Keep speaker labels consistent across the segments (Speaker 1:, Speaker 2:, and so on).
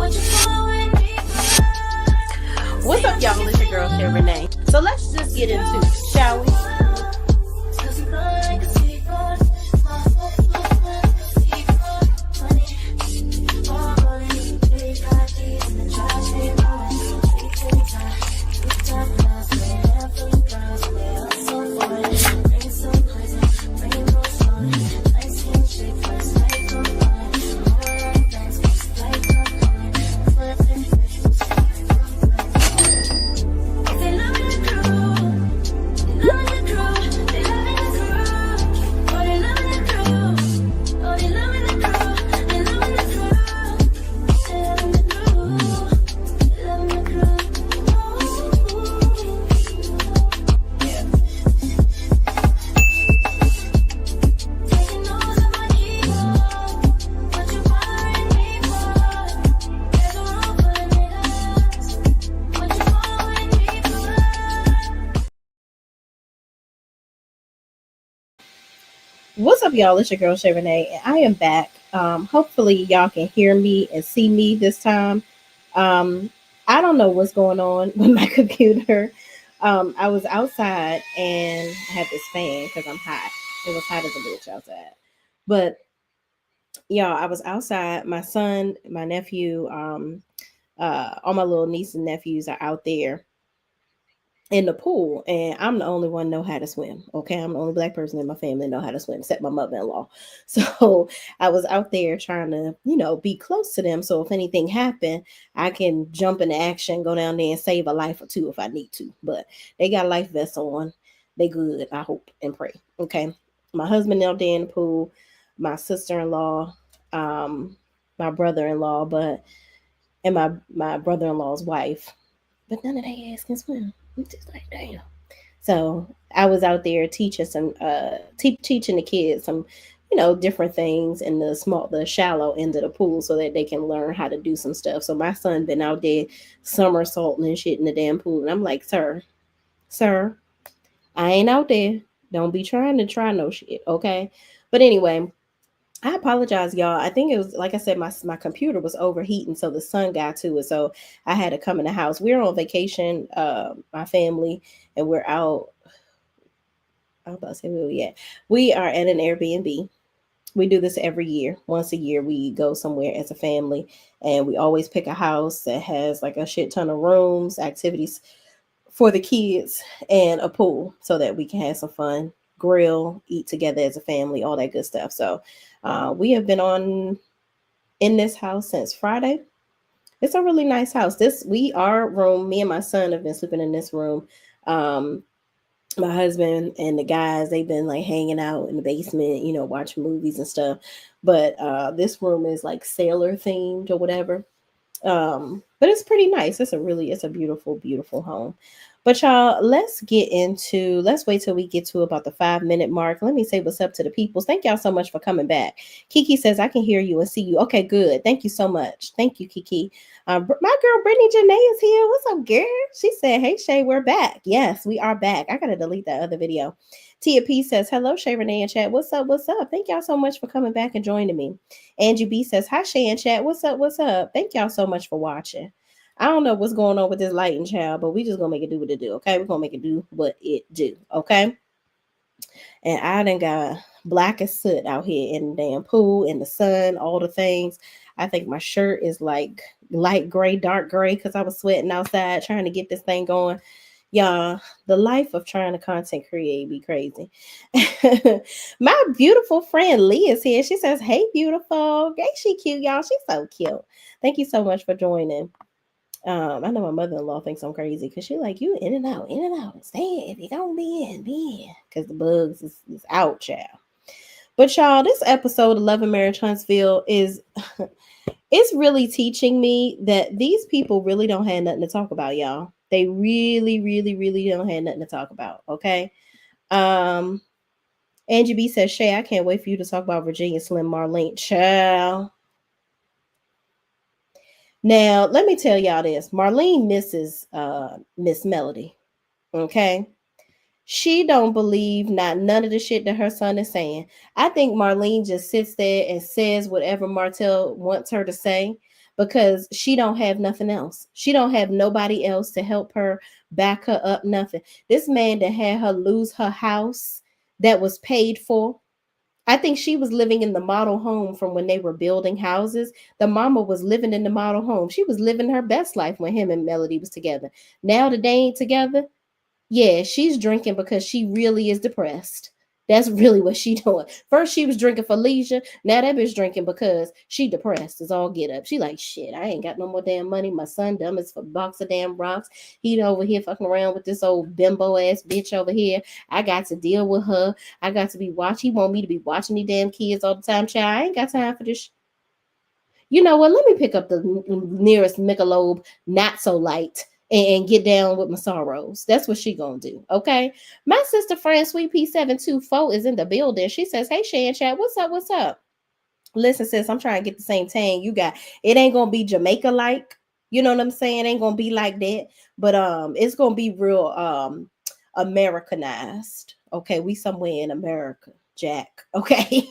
Speaker 1: What's up, y'all? It's your girl, Shay Renee. So let's just get into it, shall we? What's up, y'all? It's your girl, Shay Renee, and I am back. Hopefully, y'all can hear me and see me this time. Um, I don't know what's going on with my computer. I was outside and I had this fan because I'm hot. It was hot as a bitch outside. But, y'all, I was outside. My son, my nephew, all my little nieces and nephews are out there in the pool, and I'm the only one know how to swim. Okay, I'm the only black person in my family know how to swim, except my mother-in-law. So I was out there trying to, be close to them. So if anything happened, I can jump into action, go down there and save a life or two if I need to. But they got life vests on. They good, I hope and pray. Okay. My husband out there in the pool, my sister-in-law, my brother-in-law, and my brother-in-law's wife. But none of their ass can swim. I'm just like, damn. So I was out there teaching teaching the kids some, different things in the shallow end of the pool so that they can learn how to do some stuff. So my son been out there somersaulting and shit in the damn pool. And I'm like, sir, I ain't out there. Don't be trying to try no shit. Okay. But anyway, I apologize, y'all. I think it was, like I said, my computer was overheating, so the sun got to it. So I had to come in the house. We're on vacation, my family, and we're out. I was about to say where we at. We are at an Airbnb. We do this every year. Once a year, we go somewhere as a family, and we always pick a house that has like a shit ton of rooms, activities for the kids, and a pool so that we can have some fun, grill, eat together as a family, all that good stuff. So we have been in this house since Friday. It's a really nice house. Our room, me and my son have been sleeping in this room. My husband and the guys, they've been like hanging out in the basement, watching movies and stuff. But this room is like sailor themed or whatever. But it's pretty nice. It's a beautiful, beautiful home. But y'all, let's wait till we get to about the 5-minute mark. Let me say what's up to the peoples. Thank y'all so much for coming back. Kiki says, I can hear you and see you. Okay, good. Thank you so much. Thank you, Kiki. My girl, Brittany Janae is here. What's up, girl? She said, hey, Shay, we're back. Yes, we are back. I got to delete that other video. Tia P says, hello, Shay, Renee, and chat. What's up? What's up? Thank y'all so much for coming back and joining me. Angie B says, hi, Shay and chat. What's up? What's up? Thank y'all so much for watching. I don't know what's going on with this lighting, child, but we just gonna make it do what it do, okay? We're gonna make it do what it do, okay? And I done got black as soot out here in the damn pool, in the sun, all the things. I think my shirt is like light gray, dark gray, because I was sweating outside trying to get this thing going. Y'all, the life of trying to content create be crazy. My beautiful friend Lee is here. She says, hey, beautiful. Ain't she cute, y'all? She's so cute. Thank you so much for joining. I know my mother-in-law thinks I'm crazy because she's like, you in and out. Stay in. If you don't be in. Because the bugs is out, child. But y'all, this episode of Love and Marriage Huntsville is it's really teaching me that these people really don't have nothing to talk about, y'all. They really, really, really don't have nothing to talk about. Okay. Angie B says, Shay, I can't wait for you to talk about Virginia Slim Marlene. Child. Now, let me tell y'all this. Marlene misses Miss Melody. Okay. She don't believe none of the shit that her son is saying. I think Marlene just sits there and says whatever Martell wants her to say. because she don't have nothing else. She don't have nobody else to help her, back her up, nothing. This man that had her lose her house that was paid for. I think she was living in the model home from when they were building houses. The mama was living in the model home. She was living her best life when him and Melody was together. Now that they ain't together, yeah, she's drinking because she really is depressed. That's really what she doing. First she was drinking for leisure. Now that bitch drinking because she depressed. Is all get up. She like, shit, I ain't got no more damn money. My son dumb as for box of damn rocks. He over here fucking around with this old bimbo ass bitch over here. I got to deal with her. I got to be watching. He want me to be watching these damn kids all the time. Child, I ain't got time for this. You know what? Let me pick up the nearest Michelob not so light and get down with my sorrows. That's what she gonna do. Okay. My sister friend Sweet P724 is in the building. She says, hey Shay and Chat, what's up? What's up? Listen, sis, I'm trying to get the same tang you got. It ain't gonna be Jamaica like, you know what I'm saying? It ain't gonna be like that, but it's gonna be real Americanized. Okay, we somewhere in America, Jack. Okay.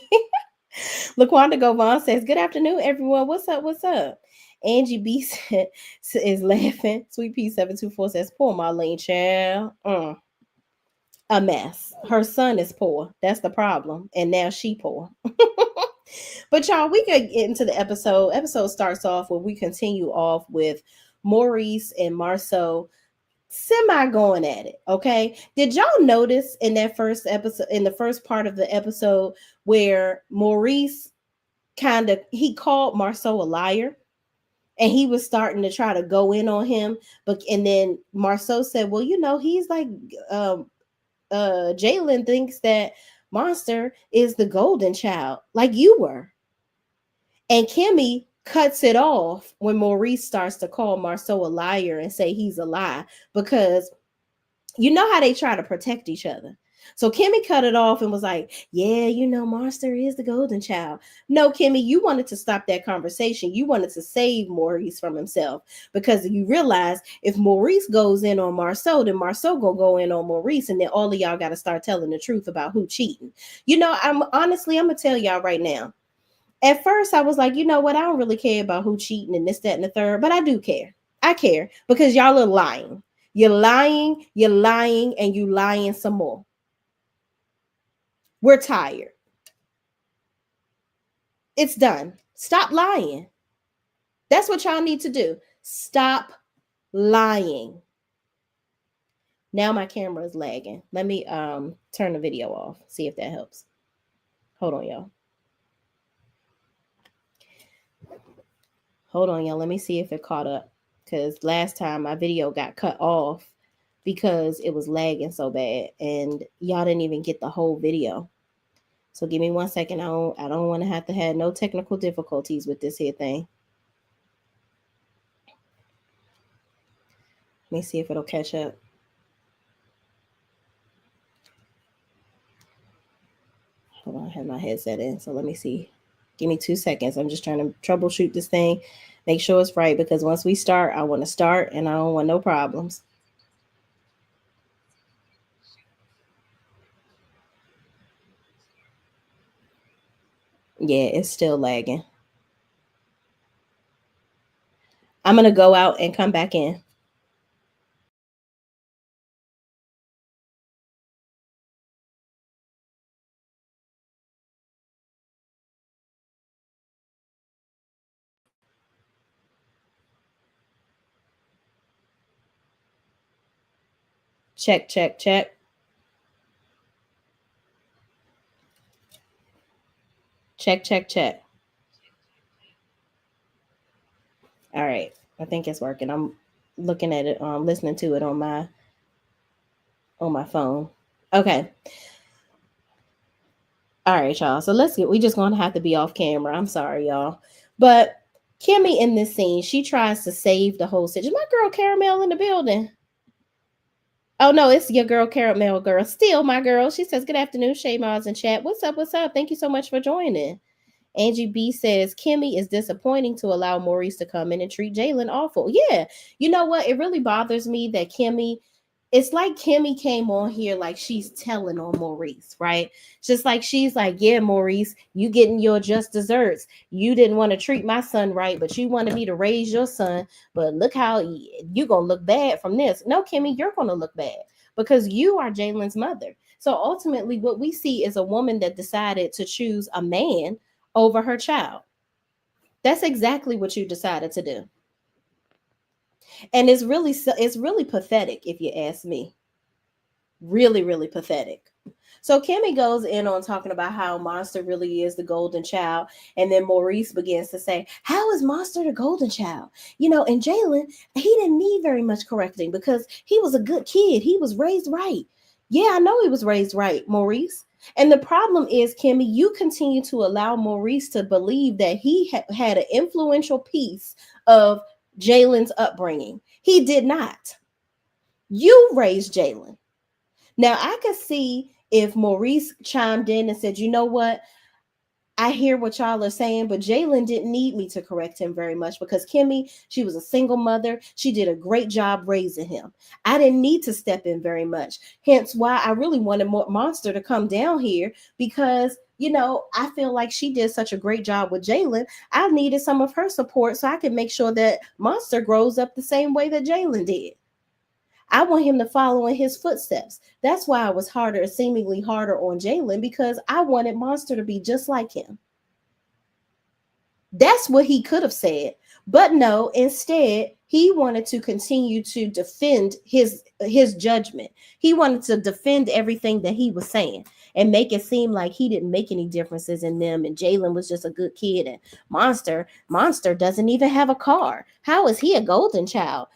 Speaker 1: Laquanda Govan says, good afternoon, everyone. What's up? What's up? Angie B is laughing. Sweet P724 says, poor Marlene child. A mess. Her son is poor. That's the problem. And now she poor. But y'all, we could get into the episode. Episode starts off where we continue off with Maurice and Marceau semi going at it. Okay. Did y'all notice in that first episode, in the first part of the episode, where Maurice he called Marceau a liar and he was starting to try to go in on him, but and then Marceau said, well, you know, he's like Jalen thinks that Monster is the golden child like you were. And Kimmy cuts it off when Maurice starts to call Marceau a liar and say he's a lie, because you know how they try to protect each other. So Kimmy cut it off and was like, yeah, you know, Monster is the golden child. No, Kimmy, you wanted to stop that conversation. You wanted to save Maurice from himself, because you realize if Maurice goes in on Marceau, then Marceau gonna go in on Maurice, and then all of y'all got to start telling the truth about who cheating. You know, I'm gonna tell y'all right now. At first, I was like, you know what? I don't really care about who cheating and this, that, and the third, but I do care. I care because y'all are lying. You're lying, and you lying some more. We're tired. It's done. Stop lying. That's what y'all need to do. Stop lying. Now my camera is lagging. Let me turn the video off. See if that helps. Hold on, y'all. Let me see if it caught up. Because last time my video got cut off because it was lagging so bad and y'all didn't even get the whole video. So give me 1 second. I don't want to have no technical difficulties with this here thing. Let me see if it'll catch up. Hold on, I have my headset in, so let me see. Give me 2 seconds. I'm just trying to troubleshoot this thing, make sure it's right, because once we start, I want to start and I don't want no problems. Yeah, it's still lagging. I'm going to go out and come back in. Check, check, check. Check, check, check. All right. I think it's working. I'm looking at it, listening to it on my phone. Okay. All right, y'all. So we just gonna have to be off camera. I'm sorry, y'all. But Kimmy in this scene, she tries to save the whole situation. My girl Caramel in the building. Oh no, it's your girl Caramel girl. Still my girl. She says, good afternoon, Shay Miles in chat. What's up? What's up? Thank you so much for joining. Angie B says, Kimmy is disappointing to allow Maurice to come in and treat Jalen awful. Yeah. You know what? It really bothers me that Kimmy It's like Kimmy came on here like she's telling on Maurice, right? Just like she's like, yeah, Maurice, you getting your just desserts. You didn't want to treat my son right, but you wanted me to raise your son. But look how you gonna look bad from this. No, Kimmy, you're gonna look bad because you are Jalen's mother. So ultimately, what we see is a woman that decided to choose a man over her child. That's exactly what you decided to do, and it's really pathetic if you ask me. Really, really pathetic. So Kimmy goes in on talking about how Monster really is the golden child. And then Maurice begins to say, how is Monster the golden child? And Jalen, he didn't need very much correcting because he was a good kid. He was raised right. Yeah, I know he was raised right, Maurice. And the problem is, Kimmy, you continue to allow Maurice to believe that he had an influential piece of Jalen's upbringing. He did not. You raised Jalen. Now, I could see if Maurice chimed in and said, you know what? I hear what y'all are saying, but Jalen didn't need me to correct him very much because Kimmy, she was a single mother. She did a great job raising him. I didn't need to step in very much. Hence why I really wanted Monster to come down here because, I feel like she did such a great job with Jalen. I needed some of her support so I could make sure that Monster grows up the same way that Jalen did. I want him to follow in his footsteps. That's why I was seemingly harder on Jalen because I wanted Monster to be just like him. That's what he could have said. But no, instead, he wanted to continue to defend his judgment. He wanted to defend everything that he was saying and make it seem like he didn't make any differences in them and Jalen was just a good kid and Monster doesn't even have a car. How is he a golden child?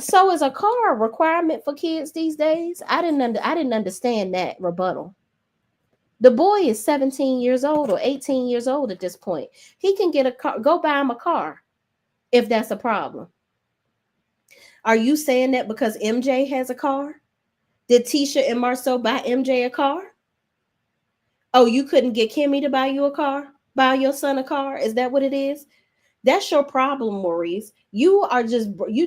Speaker 1: So is a car a requirement for kids these days? I didn't understand that rebuttal. The boy is 17 years old or 18 years old at this point. He can get a car, go buy him a car if that's a problem. Are you saying that because MJ has a car? Did Tisha and Marceau buy MJ a car? Oh, you couldn't get Kimmy to buy you a car? Buy your son a car? Is that what it is? That's your problem, Maurice. You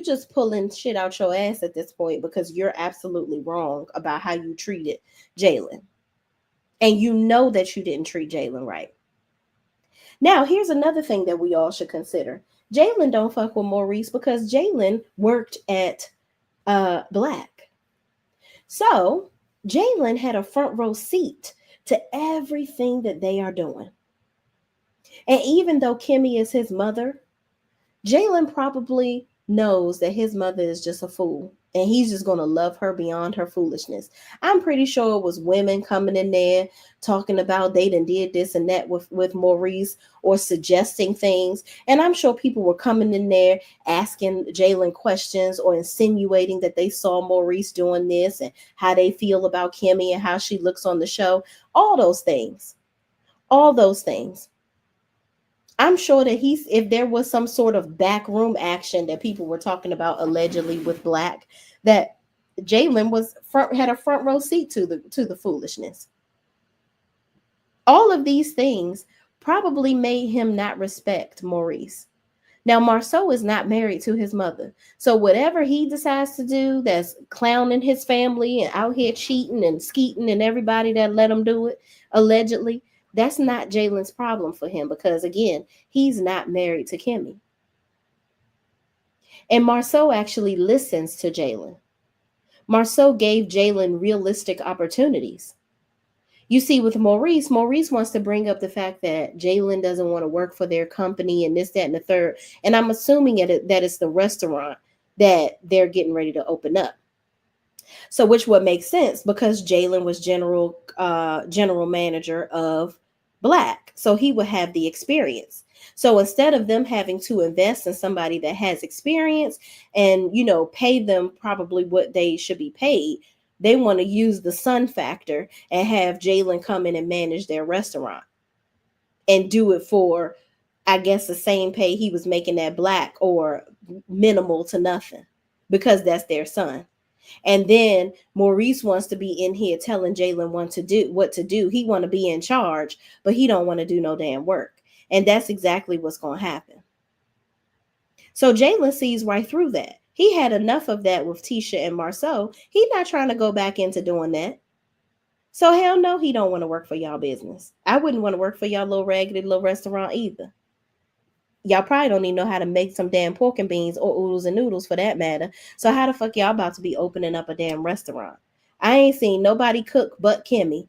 Speaker 1: just pulling shit out your ass at this point because you're absolutely wrong about how you treated Jalen. And you know that you didn't treat Jalen right. Now, here's another thing that we all should consider. Jalen don't fuck with Maurice because Jalen worked at Black. So Jalen had a front row seat to everything that they are doing. And even though Kimmy is his mother, Jalen probably knows that his mother is just a fool and he's just going to love her beyond her foolishness. I'm pretty sure it was women coming in there talking about they done did this and that with Maurice or suggesting things. And I'm sure people were coming in there asking Jalen questions or insinuating that they saw Maurice doing this and how they feel about Kimmy and how she looks on the show. All those things. All those things. I'm sure that if there was some sort of backroom action that people were talking about allegedly with Black, that Jalen had a front row seat to the foolishness. All of these things probably made him not respect Maurice. Now, Marceau is not married to his mother. So whatever he decides to do that's clowning his family and out here cheating and skeeting and everybody that let him do it, allegedly, that's not Jalen's problem for him because, again, he's not married to Kimmy. And Marceau actually listens to Jalen. Marceau gave Jalen realistic opportunities. You see, with Maurice wants to bring up the fact that Jalen doesn't want to work for their company and this, that, and the third. And I'm assuming that it's the restaurant that they're getting ready to open up. So which would make sense because Jalen was general manager of Black. So he would have the experience. So instead of them having to invest in somebody that has experience and, pay them probably what they should be paid, they want to use the son factor and have Jalen come in and manage their restaurant and do it for, I guess, the same pay he was making at Black or minimal to nothing because that's their son. And then Maurice wants to be in here telling Jalen what to do. He want to be in charge, but he don't want to do no damn work. And that's exactly what's going to happen. So Jalen sees right through that. He had enough of that with Tisha and Marceau. He's not trying to go back into doing that. So hell no, he don't want to work for y'all business. I wouldn't want to work for y'all little raggedy little restaurant either. Y'all probably don't even know how to make some damn pork and beans or oodles and noodles for that matter. So how the fuck y'all about to be opening up a damn restaurant? I ain't seen nobody cook but Kimmy.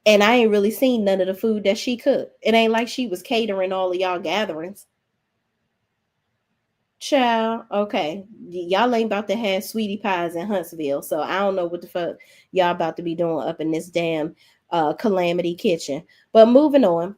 Speaker 1: And I ain't really seen none of the food that she cooked. It ain't like she was catering all of y'all gatherings. Child, okay. Y'all ain't about to have sweetie pies in Huntsville. So I don't know what the fuck y'all about to be doing up in this damn calamity kitchen. But moving on.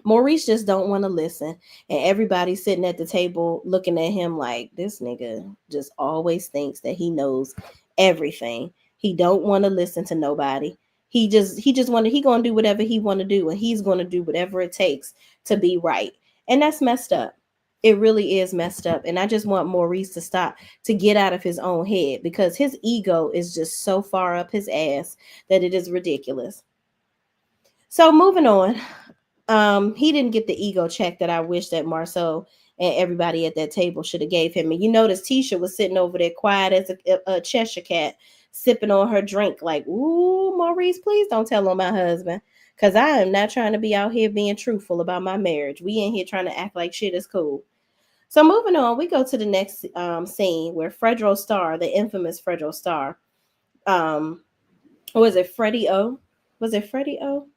Speaker 1: Maurice just don't want to listen, and everybody's sitting at the table looking at him like this nigga just always thinks that he knows everything. He don't want to listen to nobody. He just want to he gonna do whatever he want to do, and he's gonna do whatever it takes to be right, and that's messed up. It really is messed up, and I just want Maurice to stop, to get out of his own head, because his ego is just so far up his ass that it is ridiculous. So moving on, he didn't get the ego check that I wish that Marceau and everybody at that table should have gave him. And you notice Tisha was sitting over there quiet as a Cheshire cat, sipping on her drink like, ooh, Maurice, please don't tell on my husband, because I am not trying to be out here being truthful about my marriage. We in here trying to act like shit is cool. So moving on, we go to the next scene where Fredro Starr, the infamous Fredro Starr, um, was it Freddie O? Was it Freddie O?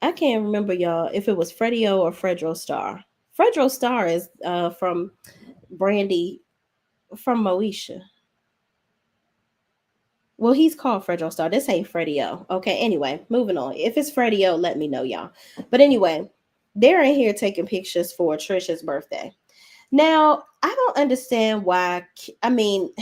Speaker 1: I can't remember, y'all, if it was Freddie O or Fredro Starr. Fredro Starr is from Brandy, from Moesha. Well, he's called Fredro Starr. This ain't Freddie O. Okay, anyway, moving on. If it's Freddie O, let me know, y'all. But anyway, they're in here taking pictures for Trisha's birthday. Now, I don't understand why. I mean,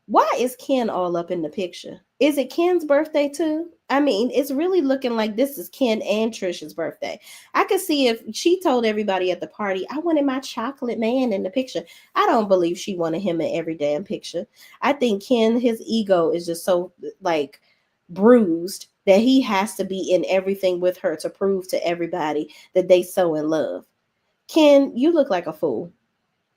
Speaker 1: why is Ken all up in the picture? Is it Ken's birthday too? I mean, it's really looking like this is Ken and Trisha's birthday. I could see if she told everybody at the party, I wanted my chocolate man in the picture. I don't believe she wanted him in every damn picture. I think Ken, his ego is just so like bruised that he has to be in everything with her to prove to everybody that they so in love. Ken, you look like a fool.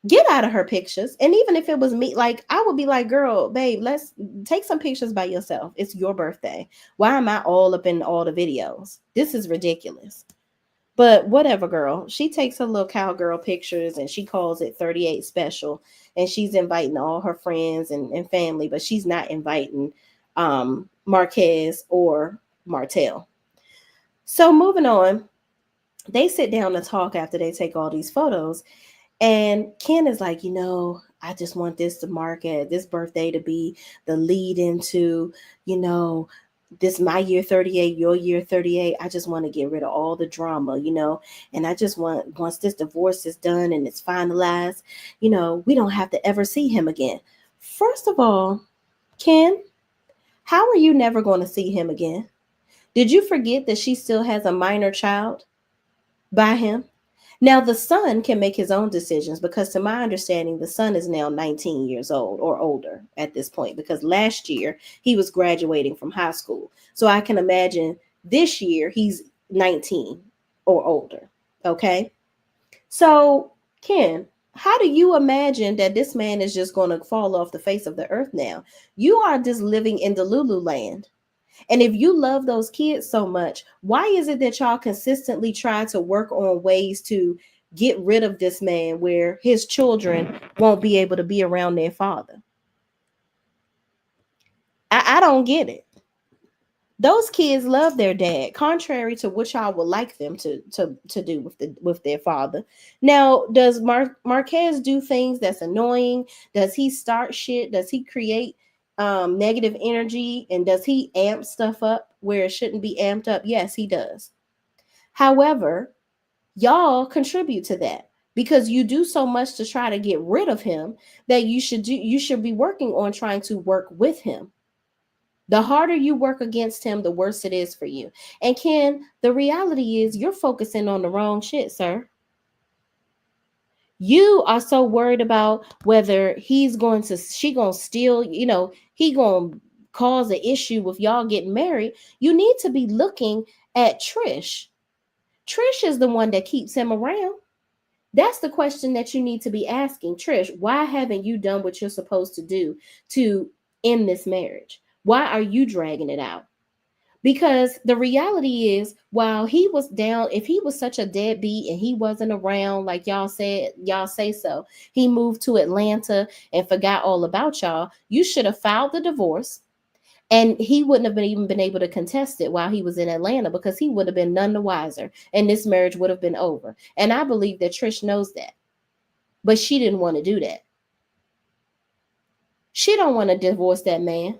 Speaker 1: Get out of her pictures. And even if it was me, like I would be like, girl, babe, let's take some pictures by yourself. It's your birthday. Why am I all up in all the videos? This is ridiculous. But whatever, girl. She takes her little cowgirl pictures and she calls it 38 special. And she's inviting all her friends and family, but she's not inviting Marquez or Martell. So moving on, they sit down to talk after they take all these photos. And Ken is like, I just want this to mark it, this birthday to be the lead into, this my year 38, your year 38. I just want to get rid of all the drama, and I just want, once this divorce is done and it's finalized, we don't have to ever see him again. First of all, Ken, how are you never going to see him again? Did you forget that she still has a minor child by him? Now, the son can make his own decisions because, to my understanding, the son is now 19 years old or older at this point, because last year he was graduating from high school. So I can imagine this year he's 19 or older. Okay. So, Ken, how do you imagine that this man is just going to fall off the face of the earth now? You are just living in the Lulu land. And if you love those kids so much, why is it that y'all consistently try to work on ways to get rid of this man where his children won't be able to be around their father? I don't get it. Those kids love their dad, contrary to what y'all would like them to do with their father. Now, does Marquez do things that's annoying? Does he start shit? Does he create negative energy? And does he amp stuff up where it shouldn't be amped up? Yes, he does. However, y'all contribute to that because you do so much to try to get rid of him that you should be working on trying to work with him. The harder you work against him, the worse it is for you. And Ken, the reality is you're focusing on the wrong shit, sir. You are so worried about whether she gonna steal, he gonna cause an issue with y'all getting married. You need to be looking at Trish. Trish is the one that keeps him around. That's the question that you need to be asking. Trish, why haven't you done what you're supposed to do to end this marriage? Why are you dragging it out? Because the reality is, while he was down, if he was such a deadbeat and he wasn't around, like y'all said, y'all say so, he moved to Atlanta and forgot all about y'all, you should have filed the divorce, and he wouldn't have even been able to contest it while he was in Atlanta, because he would have been none the wiser, and this marriage would have been over. And I believe that Trish knows that, but she didn't want to do that. She don't want to divorce that man,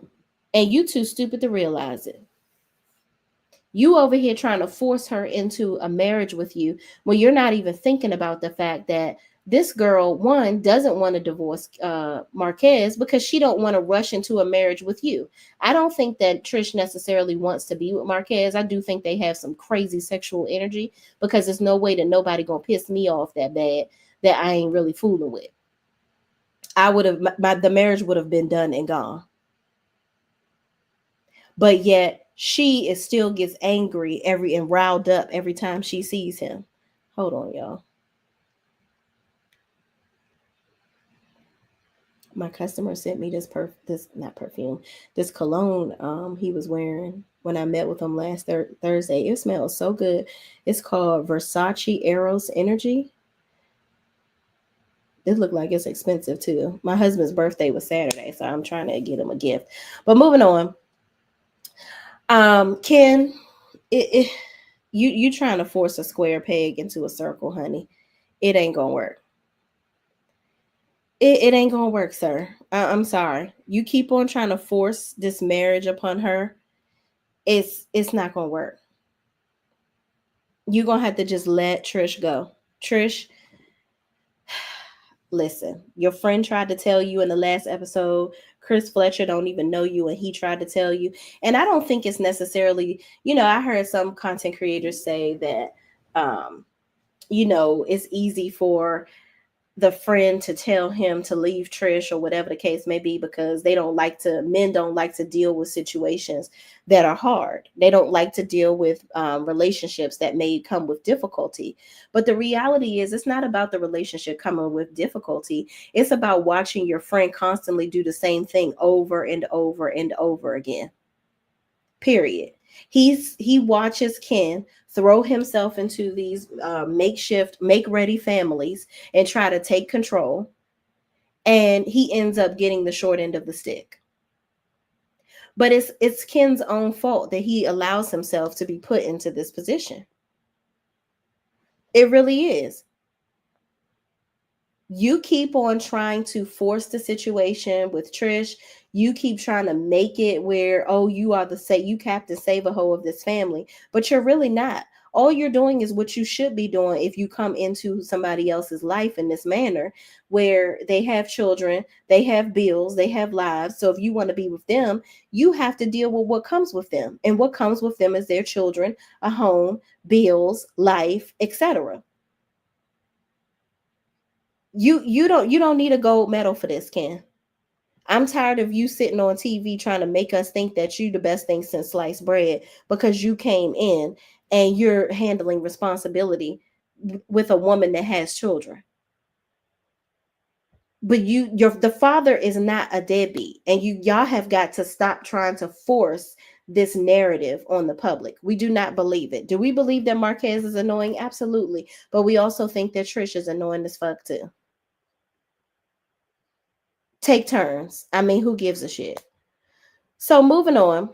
Speaker 1: and you too stupid to realize it. You over here trying to force her into a marriage with you when you're not even thinking about the fact that this girl, one, doesn't want to divorce Marquez because she don't want to rush into a marriage with you. I don't think that Trish necessarily wants to be with Marquez. I do think they have some crazy sexual energy, because there's no way that nobody gonna piss me off that bad that I ain't really fooling with. I would have, the marriage would have been done and gone. But yet she is still gets angry and riled up every time she sees him. Hold on, y'all. My customer sent me this cologne he was wearing when I met with him last Thursday. It smells so good. It's called Versace Eros Energy. It looked like it's expensive too. My husband's birthday was Saturday, so I'm trying to get him a gift. But moving on. Ken, you trying to force a square peg into a circle, honey. It ain't gonna work. It ain't gonna work, sir. I'm sorry. You keep on trying to force this marriage upon her. It's not gonna work. You're gonna have to just let Trish go. Trish, listen, your friend tried to tell you in the last episode, Chris Fletcher don't even know you, and he tried to tell you. And I don't think it's necessarily, I heard some content creators say that it's easy for the friend to tell him to leave Trish or whatever the case may be, because men don't like to deal with situations that are hard. They don't like to deal with relationships that may come with difficulty. But the reality is, it's not about the relationship coming with difficulty. It's about watching your friend constantly do the same thing over and over and over again. Period. He watches Ken throw himself into these makeshift, make-ready families and try to take control, and he ends up getting the short end of the stick. But it's Ken's own fault that he allows himself to be put into this position. It really is. You keep on trying to force the situation with Trish. You keep trying to make it where, oh, you are you Captain Save-A-Ho of this family, but you're really not. All you're doing is what you should be doing if you come into somebody else's life in this manner, where they have children, they have bills, they have lives. So if you want to be with them, you have to deal with what comes with them. And what comes with them is their children, a home, bills, life, etc. You don't need a gold medal for this, Ken. I'm tired of you sitting on TV trying to make us think that you the best thing since sliced bread, because you came in and you're handling responsibility with a woman that has children. But the father is not a deadbeat, and y'all have got to stop trying to force this narrative on the public. We do not believe it. Do we believe that Marquez is annoying? Absolutely. But we also think that Trish is annoying as fuck too. Take turns. I mean, who gives a shit? So moving on,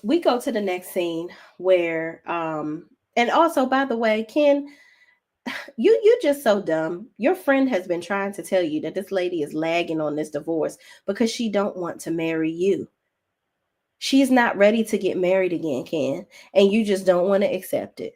Speaker 1: we go to the next scene where and also, by the way, Ken, you just so dumb. Your friend has been trying to tell you that this lady is lagging on this divorce because she don't want to marry you. She's not ready to get married again, Ken, and you just don't want to accept it.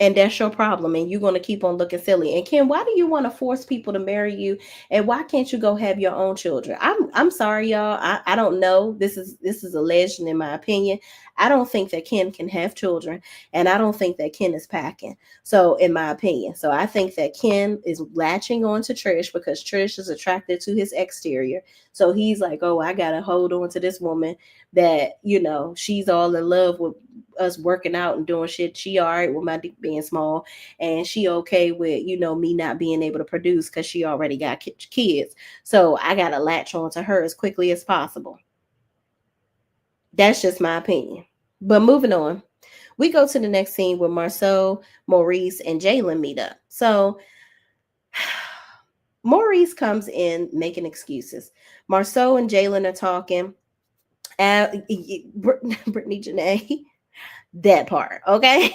Speaker 1: And that's your problem, and you're going to keep on looking silly. And Ken, why do you want to force people to marry you, and why can't you go have your own children? I'm sorry, y'all. I don't know. This is alleged, in my opinion. I don't think that Ken can have children, and I don't think that Ken is packing. So, in my opinion, so I think that Ken is latching on to Trish because Trish is attracted to his exterior. So he's like, oh, I gotta hold on to this woman that she's all in love with us working out and doing shit. She all right with my dick being small, and she okay with, me not being able to produce because she already got kids. So I gotta latch on to her as quickly as possible. That's just my opinion. But moving on, we go to the next scene where Marceau, Maurice, and Jalen meet up. So Maurice comes in making excuses. Marceau and Jalen are talking. Brittany Janae, that part, okay?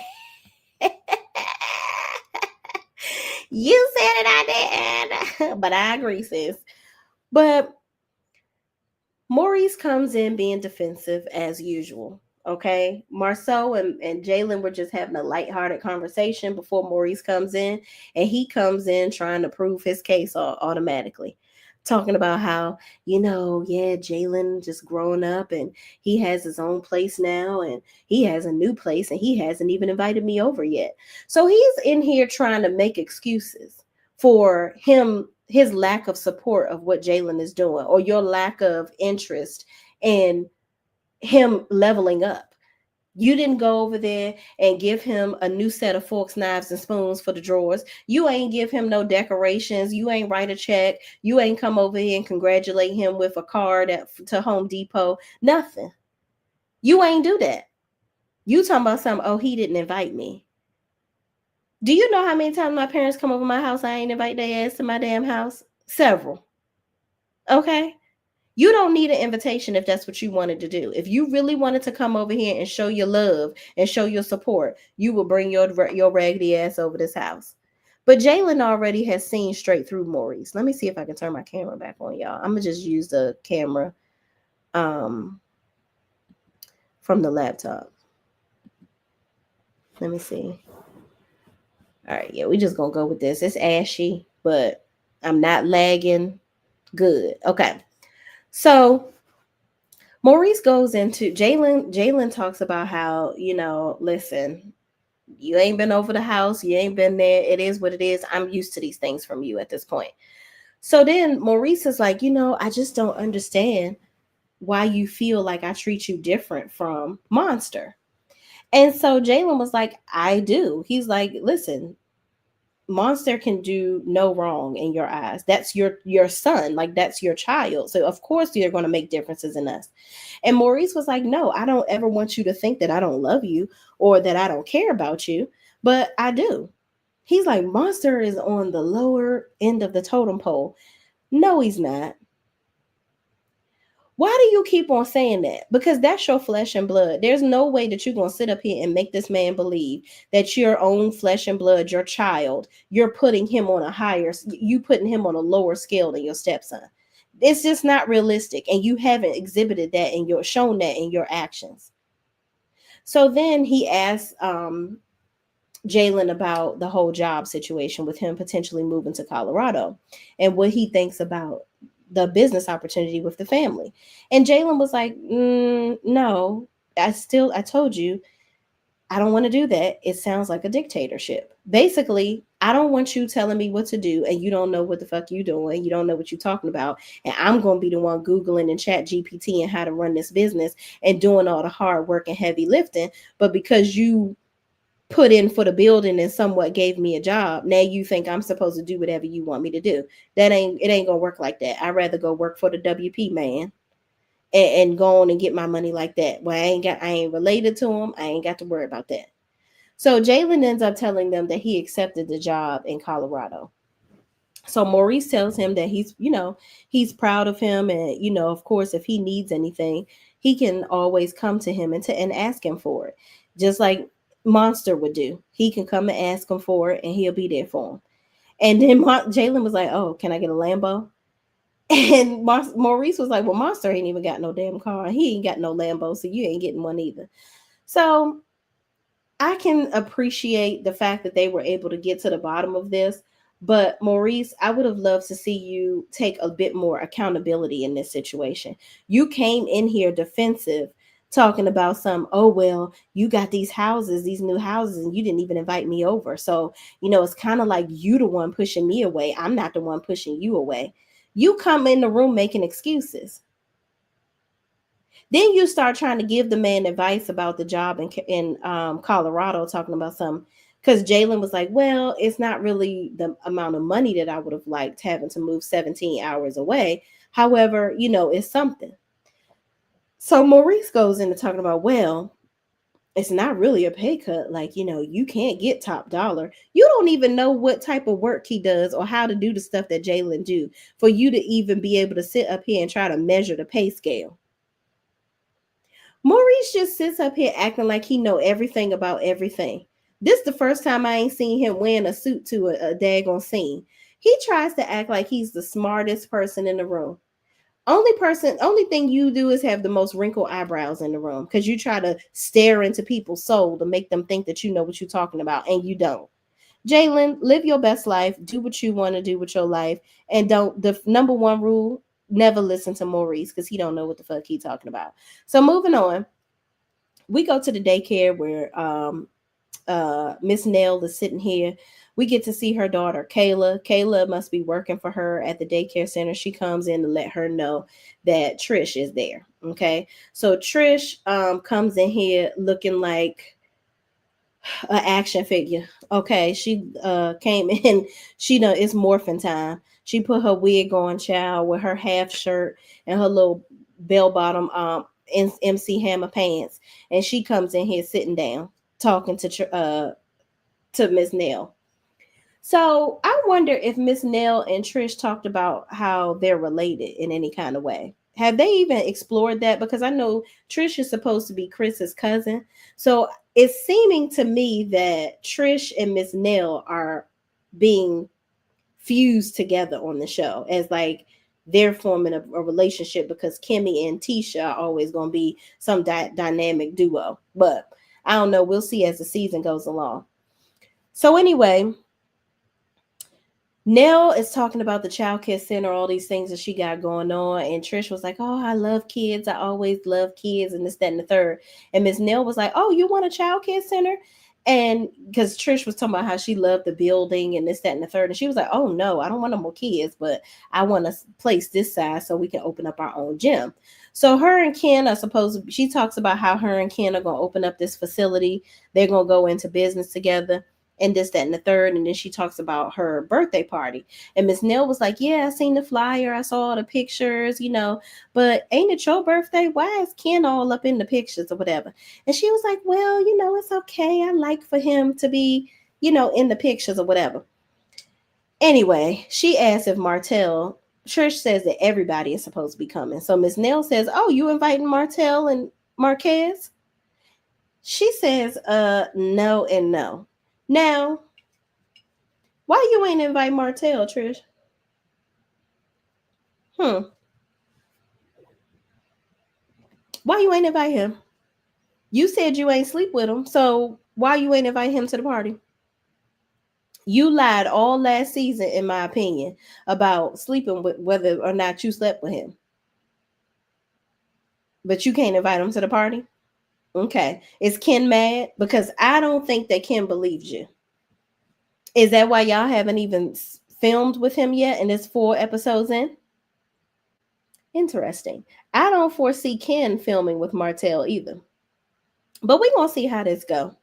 Speaker 1: You said it, I did. But I agree, sis. But Maurice comes in being defensive as usual. Okay. Marceau and Jalen were just having a lighthearted conversation before Maurice comes in, and he comes in trying to prove his case automatically. Talking about how, yeah, Jalen just growing up and he has his own place now and he has a new place and he hasn't even invited me over yet. So he's in here trying to make excuses for his lack of support of what Jalen is doing, or your lack of interest in him leveling up. You didn't go over there and give him a new set of forks, knives, and spoons for the drawers. You ain't give him no decorations. You ain't write a check. You ain't come over here and congratulate him with a card to Home Depot. Nothing. You ain't do that. You talking about something, oh, he didn't invite me. Do you know how many times my parents come over my house, I ain't invite their ass to my damn house? Several. Okay? You don't need an invitation if that's what you wanted to do. If you really wanted to come over here and show your love and show your support, you will bring your raggedy ass over this house. But Jalen already has seen straight through Maurice. Let me see if I can turn my camera back on, y'all. I'm going to just use the camera from the laptop. Let me see. All right, yeah, we just going to go with this. It's ashy, but I'm not lagging. Good. Okay. So Maurice goes into Jalen talks about how, listen, you ain't been over the house. You ain't been there. It is what it is. I'm used to these things from you at this point. So then Maurice is like, I just don't understand why you feel like I treat you different from Monster. And so Jalen was like, I do. He's like, listen, Monster can do no wrong in your eyes. That's your son. Like, that's your child. So of course you're going to make differences in us. And Maurice was like, no, I don't ever want you to think that I don't love you or that I don't care about you, but I do. He's like, Monster is on the lower end of the totem pole. No, he's not. Why do you keep on saying that? Because that's your flesh and blood. There's no way that you're going to sit up here and make this man believe that your own flesh and blood, your child, you're putting him on you putting him on a lower scale than your stepson. It's just not realistic. And you haven't exhibited that shown that in your actions. So then he asked Jalen about the whole job situation with him potentially moving to Colorado and what he thinks about the business opportunity with the family. And Jalen was like, no, I told you, I don't want to do that. It sounds like a dictatorship. Basically, I don't want you telling me what to do and you don't know what the fuck you doing. You don't know what you're talking about. And I'm going to be the one Googling and chat GPT and how to run this business and doing all the hard work and heavy lifting. But because you put in for the building and somewhat gave me a job, now you think I'm supposed to do whatever you want me to do. It ain't gonna work like that. I'd rather go work for the WP man and go on and get my money like that. Well, I ain't related to him. I ain't got to worry about that. So Jalen ends up telling them that he accepted the job in Colorado. So Maurice tells him that he's proud of him, and of course, if he needs anything, he can always come to him and ask him for it, just like Monster would do. He can come and ask him for it, and he'll be there for him. And then Jalen was like, "Oh, can I get a Lambo?" And Maurice was like, "Well, Monster ain't even got no damn car. He ain't got no Lambo, so you ain't getting one either." So I can appreciate the fact that they were able to get to the bottom of this. But Maurice, I would have loved to see you take a bit more accountability in this situation. You came in here defensive, talking about oh, well, you got these new houses, and you didn't even invite me over. So, it's kind of like you the one pushing me away. I'm not the one pushing you away. You come in the room making excuses. Then you start trying to give the man advice about the job in Colorado, talking about some, because Jalen was like, well, it's not really the amount of money that I would have liked having to move 17 hours away. However, it's something. So Maurice goes into talking about, well, it's not really a pay cut. Like, you can't get top dollar. You don't even know what type of work he does or how to do the stuff that Jalen do for you to even be able to sit up here and try to measure the pay scale. Maurice just sits up here acting like he know everything about everything. This the first time I ain't seen him wearing a suit to a daggone scene. He tries to act like he's the smartest person in the room. Only thing you do is have the most wrinkled eyebrows in the room because you try to stare into people's soul to make them think that you know what you're talking about, and you don't. Jalen, live your best life, do what you want to do with your life, and don't. The number one rule: never listen to Maurice because he don't know what the fuck he talking about. So moving on, we go to the daycare where Miss Nell is sitting here. We get to see her daughter, Kayla. Kayla must be working for her at the daycare center. She comes in to let her know that Trish is there. Okay. So Trish comes in here looking like an action figure. Okay. She came in, she know it's morphin' time. She put her wig on, child, with her half shirt and her little bell bottom MC Hammer pants. And she comes in here sitting down, talking to Miss Nell. So I wonder if Miss Nell and Trish talked about how they're related in any kind of way. Have they even explored that? Because I know Trish is supposed to be Chris's cousin. So it's seeming to me that Trish and Miss Nell are being fused together on the show as like they're forming a relationship because Kimmy and Tisha are always going to be some dynamic duo. But I don't know. We'll see as the season goes along. So anyway, Nell is talking about the child care center, all these things that she got going on. And Trish was like, oh, I love kids. I always love kids and this, that, and the third. And Miss Nell was like, oh, you want a child care center? And because Trish was talking about how she loved the building and this, that, and the third. And she was like, oh, no, I don't want no more kids, but I want a place this size so we can open up our own gym. So her and Ken are supposed to, she talks about how her and Ken are going to open up this facility. They're going to go into business together and this, that, and the third. And then she talks about her birthday party. And Miss Nell was like, yeah, I seen the flyer. I saw all the pictures, but ain't it your birthday? Why is Ken all up in the pictures or whatever? And she was like, well, it's okay. I like for him to be, in the pictures or whatever. Anyway, she asked if Martell, Trish says that everybody is supposed to be coming. So Miss Nell says, oh, you inviting Martell and Marquez? She says, no and no. Now, why you ain't invite Martell, Trish? Why you ain't invite him? You said you ain't sleep with him, so why you ain't invite him to the party? You lied all last season, in my opinion, about sleeping with whether or not you slept with him. But you can't invite him to the party? Okay. Is Ken mad? Because I don't think that Ken believes you. Is that why y'all haven't even filmed with him yet and it's 4 episodes in? Interesting. I don't foresee Ken filming with Martell either. But we're going to see how this go.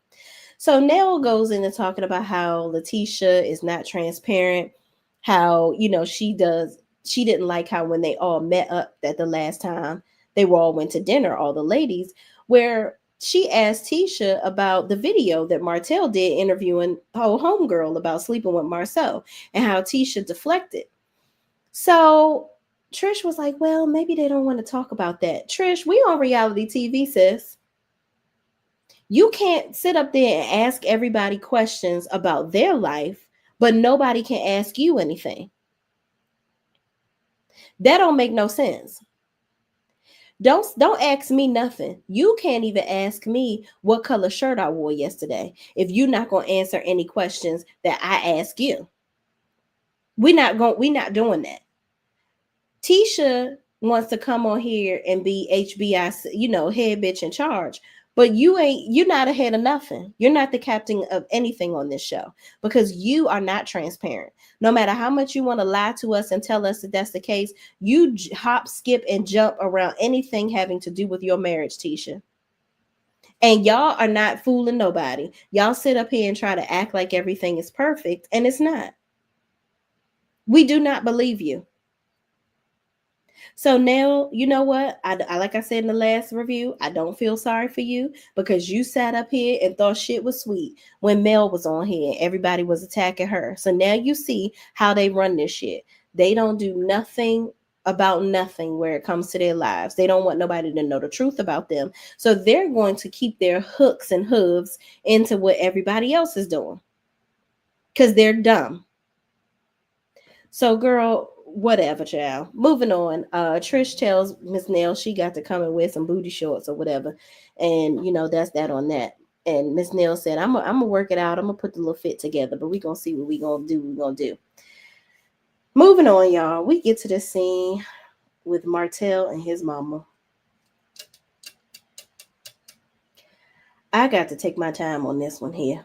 Speaker 1: So Nell goes into talking about how Letitia is not transparent, how, she didn't like how when they all met up at the last time they were all went to dinner, all the ladies, where she asked Tisha about the video that Martell did interviewing her homegirl about sleeping with Marcel and how Tisha deflected. So Trish was like, well, maybe they don't want to talk about that. Trish, we on reality TV, sis. You can't sit up there and ask everybody questions about their life, but nobody can ask you anything. That don't make no sense. Don't ask me nothing. You can't even ask me what color shirt I wore yesterday if you're not going to answer any questions that I ask you. We're not doing that. Tisha wants to come on here and be HBI, head bitch in charge. But you're not ahead of nothing. You're not the captain of anything on this show because you are not transparent. No matter how much you want to lie to us and tell us that that's the case, you hop, skip, and jump around anything having to do with your marriage, Tisha. And y'all are not fooling nobody. Y'all sit up here and try to act like everything is perfect, and it's not. We do not believe you. So now, you know what? I like I said in the last review, I don't feel sorry for you because you sat up here and thought shit was sweet when Mel was on here and everybody was attacking her. So now you see how they run this shit. They don't do nothing about nothing where it comes to their lives. They don't want nobody to know the truth about them. So they're going to keep their hooks and hooves into what everybody else is doing because they're dumb. So, girl, whatever, child. Moving on. Trish tells Miss Nail she got to come in with some booty shorts or whatever, and that's that on that. And Miss Nail said, "I'm gonna work it out. I'm gonna put the little fit together, but we gonna see what we gonna do. We gonna do." Moving on, y'all. We get to this scene with Martell and his mama. I got to take my time on this one here.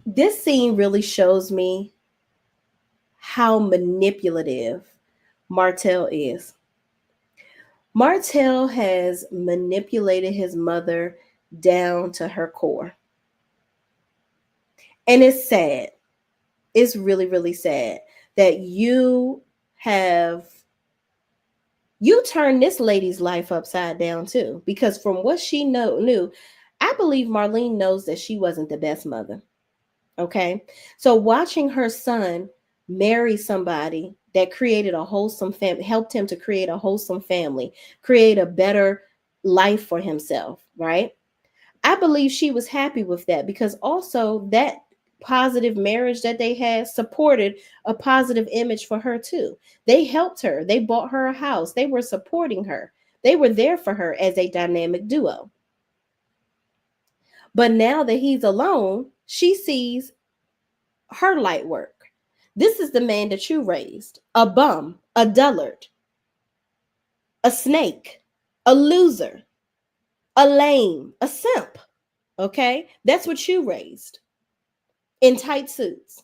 Speaker 1: This scene really shows me how manipulative Martell is. Martell has manipulated his mother down to her core. And it's sad. It's really, really sad that you turned this lady's life upside down too. Because from what she knew, I believe Marlene knows that she wasn't the best mother. Okay. So watching her son marry somebody that created a wholesome family, helped him to create a wholesome family, create a better life for himself, right? I believe she was happy with that because also that positive marriage that they had supported a positive image for her too. They helped her. They bought her a house. They were supporting her. They were there for her as a dynamic duo. But now that he's alone, she sees her light work. This is the man that you raised. A bum, a dullard, a snake, a loser, a lame, a simp. Okay? That's what you raised. In tight suits.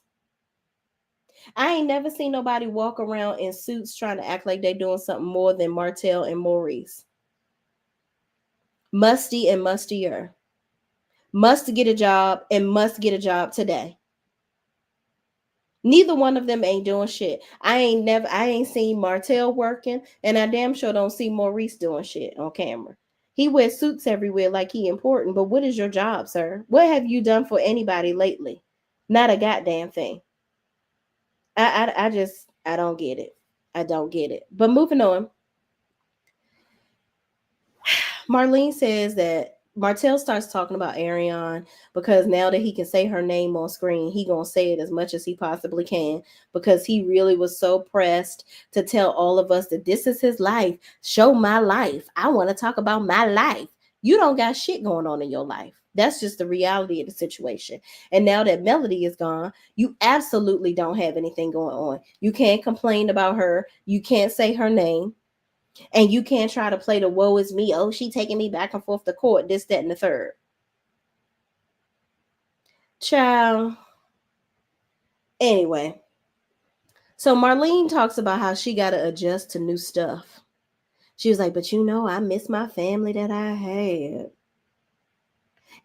Speaker 1: I ain't never seen nobody walk around in suits trying to act like they're doing something more than Martell and Maurice. Musty and mustier. Must get a job and must get a job today. Neither one of them ain't doing shit. I ain't seen Martell working, and I damn sure don't see Maurice doing shit on camera. He wears suits everywhere like he important, but what is your job, sir? What have you done for anybody lately? Not a goddamn thing. I don't get it. I don't get it. But moving on. Marlene says that Martell starts talking about Ariane because now that he can say her name on screen, he gonna say it as much as he possibly can because he really was so pressed to tell all of us that this is his life. Show my life. I want to talk about my life. You don't got shit going on in your life. That's just the reality of the situation. And now that Melody is gone, you absolutely don't have anything going on. You can't complain about her. You can't say her name. And you can't try to play the woe is me. Oh, she taking me back and forth to court, this, that, and the third. Child. Anyway. So Marlene talks about how she got to adjust to new stuff. She was like, but I miss my family that I had.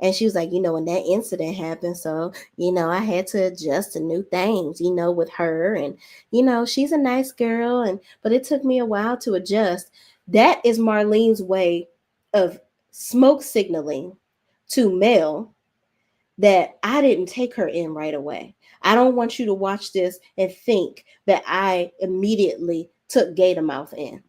Speaker 1: And she was like, when that incident happened, so, I had to adjust to new things, with her. And, she's a nice girl. But it took me a while to adjust. That is Marlene's way of smoke signaling to Mel that I didn't take her in right away. I don't want you to watch this and think that I immediately took Gatormouth in.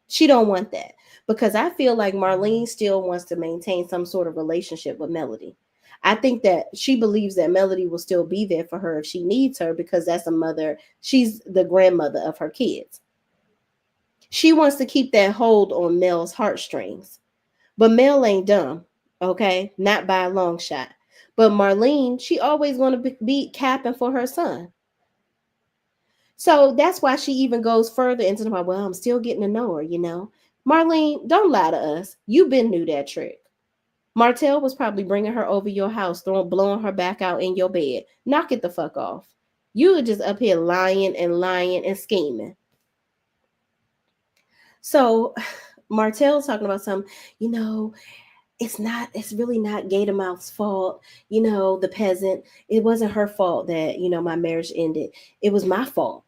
Speaker 1: She don't want that. Because I feel like Marlene still wants to maintain some sort of relationship with Melody. I think that she believes that Melody will still be there for her if she needs her because that's a mother. She's the grandmother of her kids. She wants to keep that hold on Mel's heartstrings. But Mel ain't dumb, okay? Not by a long shot. But Marlene, she always going to be capping for her son. So that's why she even goes further into the, well, I'm still getting to know her, Marlene, don't lie to us. You been knew that trick. Martell was probably bringing her over your house, blowing her back out in your bed. Knock it the fuck off. You were just up here lying and scheming. So Martell's talking about some, you know, it's really not Gatormouth's fault, the peasant. It wasn't her fault that, my marriage ended. It was my fault,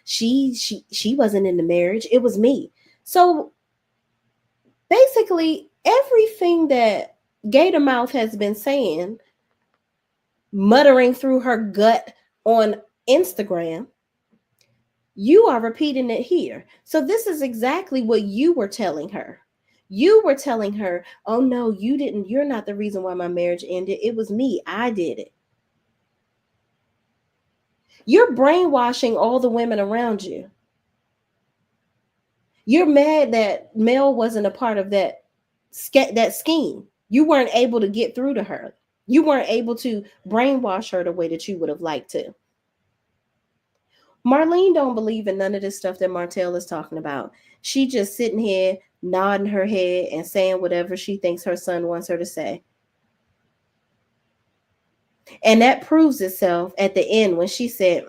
Speaker 1: she wasn't in the marriage. It was me. So basically everything that Gatormouth has been saying, muttering through her gut on Instagram, you are repeating it here. So this is exactly what you were telling her. You were telling her, oh no, you didn't. You're not the reason why my marriage ended. It was me. I did it. You're brainwashing all the women around you. You're mad that Mel wasn't a part of that scheme. You weren't able to get through to her. You weren't able to brainwash her the way that you would have liked to. Marlene don't believe in none of this stuff that Martell is talking about. She just sitting here nodding her head and saying whatever she thinks her son wants her to say. And that proves itself at the end when she said,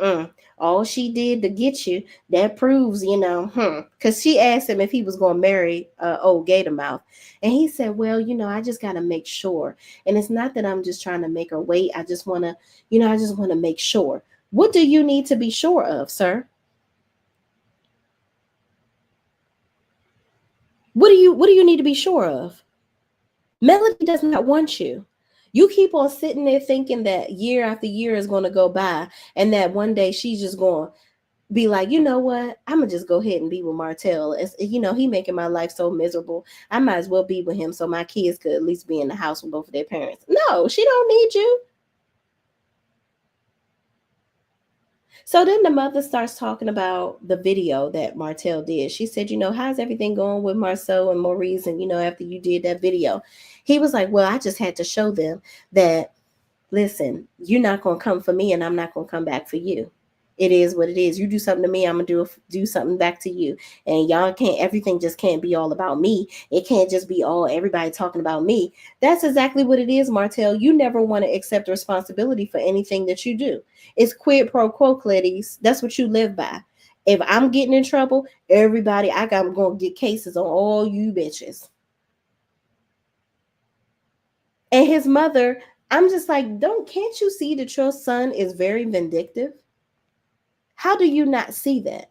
Speaker 1: all she did to get you, that proves, because she asked him if he was going to marry old Gatormouth. And he said, well, I just got to make sure. And it's not that I'm just trying to make her wait. I just want to, make sure. What do you need to be sure of, sir? What do you need to be sure of? Melody does not want you. You keep on sitting there thinking that year after year is going to go by and that one day she's just going to be like, you know what? I'm going to just go ahead and be with Martell. He making my life so miserable. I might as well be with him so my kids could at least be in the house with both of their parents. No, she don't need you. So then the mother starts talking about the video that Martell did. She said, how's everything going with Marceau and Maurice? And, after you did that video, he was like, well, I just had to show them that, listen, you're not going to come for me and I'm not going to come back for you. It is what it is. You do something to me, I'm gonna do something back to you. And y'all can't. Everything just can't be all about me. It can't just be all everybody talking about me. That's exactly what it is, Martell. You never want to accept responsibility for anything that you do. It's quid pro quo, ladies. That's what you live by. If I'm getting in trouble, everybody, I'm gonna get cases on all you bitches. And his mother, I'm just like, can't you see that your son is very vindictive? How do you not see that?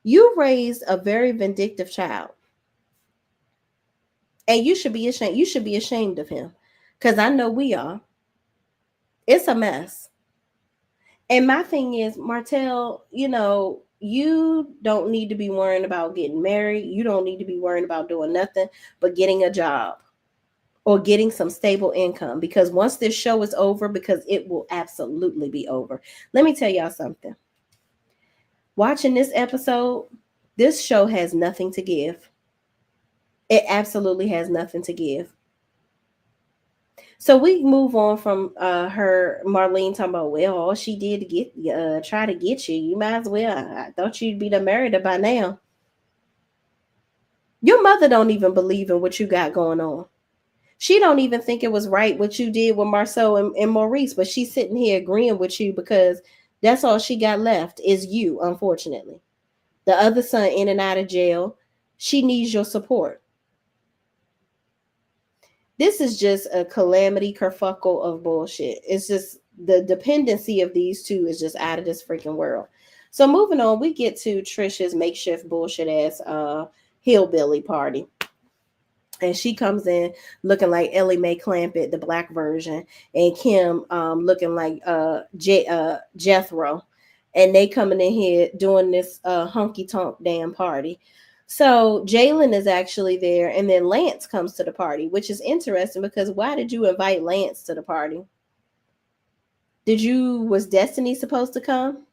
Speaker 1: You raised a very vindictive child. And you should be ashamed. You should be ashamed of him. Because I know we are. It's a mess. And my thing is, Martell, you don't need to be worrying about getting married. You don't need to be worrying about doing nothing but getting a job or getting some stable income. Because once this show is over, because it will absolutely be over. Let me tell y'all something. Watching this episode, this show has nothing to give. It absolutely has nothing to give. So we move on from her, Marlene, talking about, well, all she did to get try to get you. You might as well. I thought you'd be the married her by now. Your mother don't even believe in what you got going on. She don't even think it was right what you did with Marceau and Maurice, but she's sitting here agreeing with you because that's all she got left is you, unfortunately. The other son in and out of jail. She needs your support. This is just a calamity kerfuckle of bullshit. It's just the dependency of these two is just out of this freaking world. So moving on, we get to Trisha's makeshift bullshit ass hillbilly party. And she comes in looking like Ellie Mae Clampett, the black version, and Kim looking like Jethro. And they coming in here doing this honky tonk damn party. So Jalen is actually there, and then Lance comes to the party, which is interesting because why did you invite Lance to the party? Was Destiny supposed to come?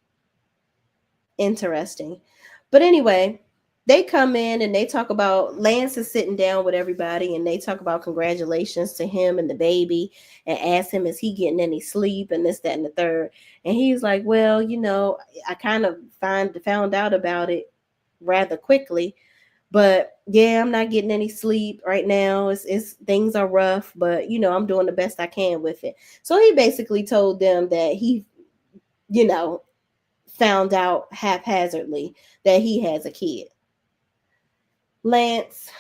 Speaker 1: Interesting. But anyway, they come in and they talk about Lance is sitting down with everybody and they talk about congratulations to him and the baby and ask him, is he getting any sleep and this, that, and the third. And he's like, well, I kind of found out about it rather quickly, But yeah, I'm not getting any sleep right now. It's things are rough, but I'm doing the best I can with it. So he basically told them that he, you know, found out haphazardly that he has a kid. Lance,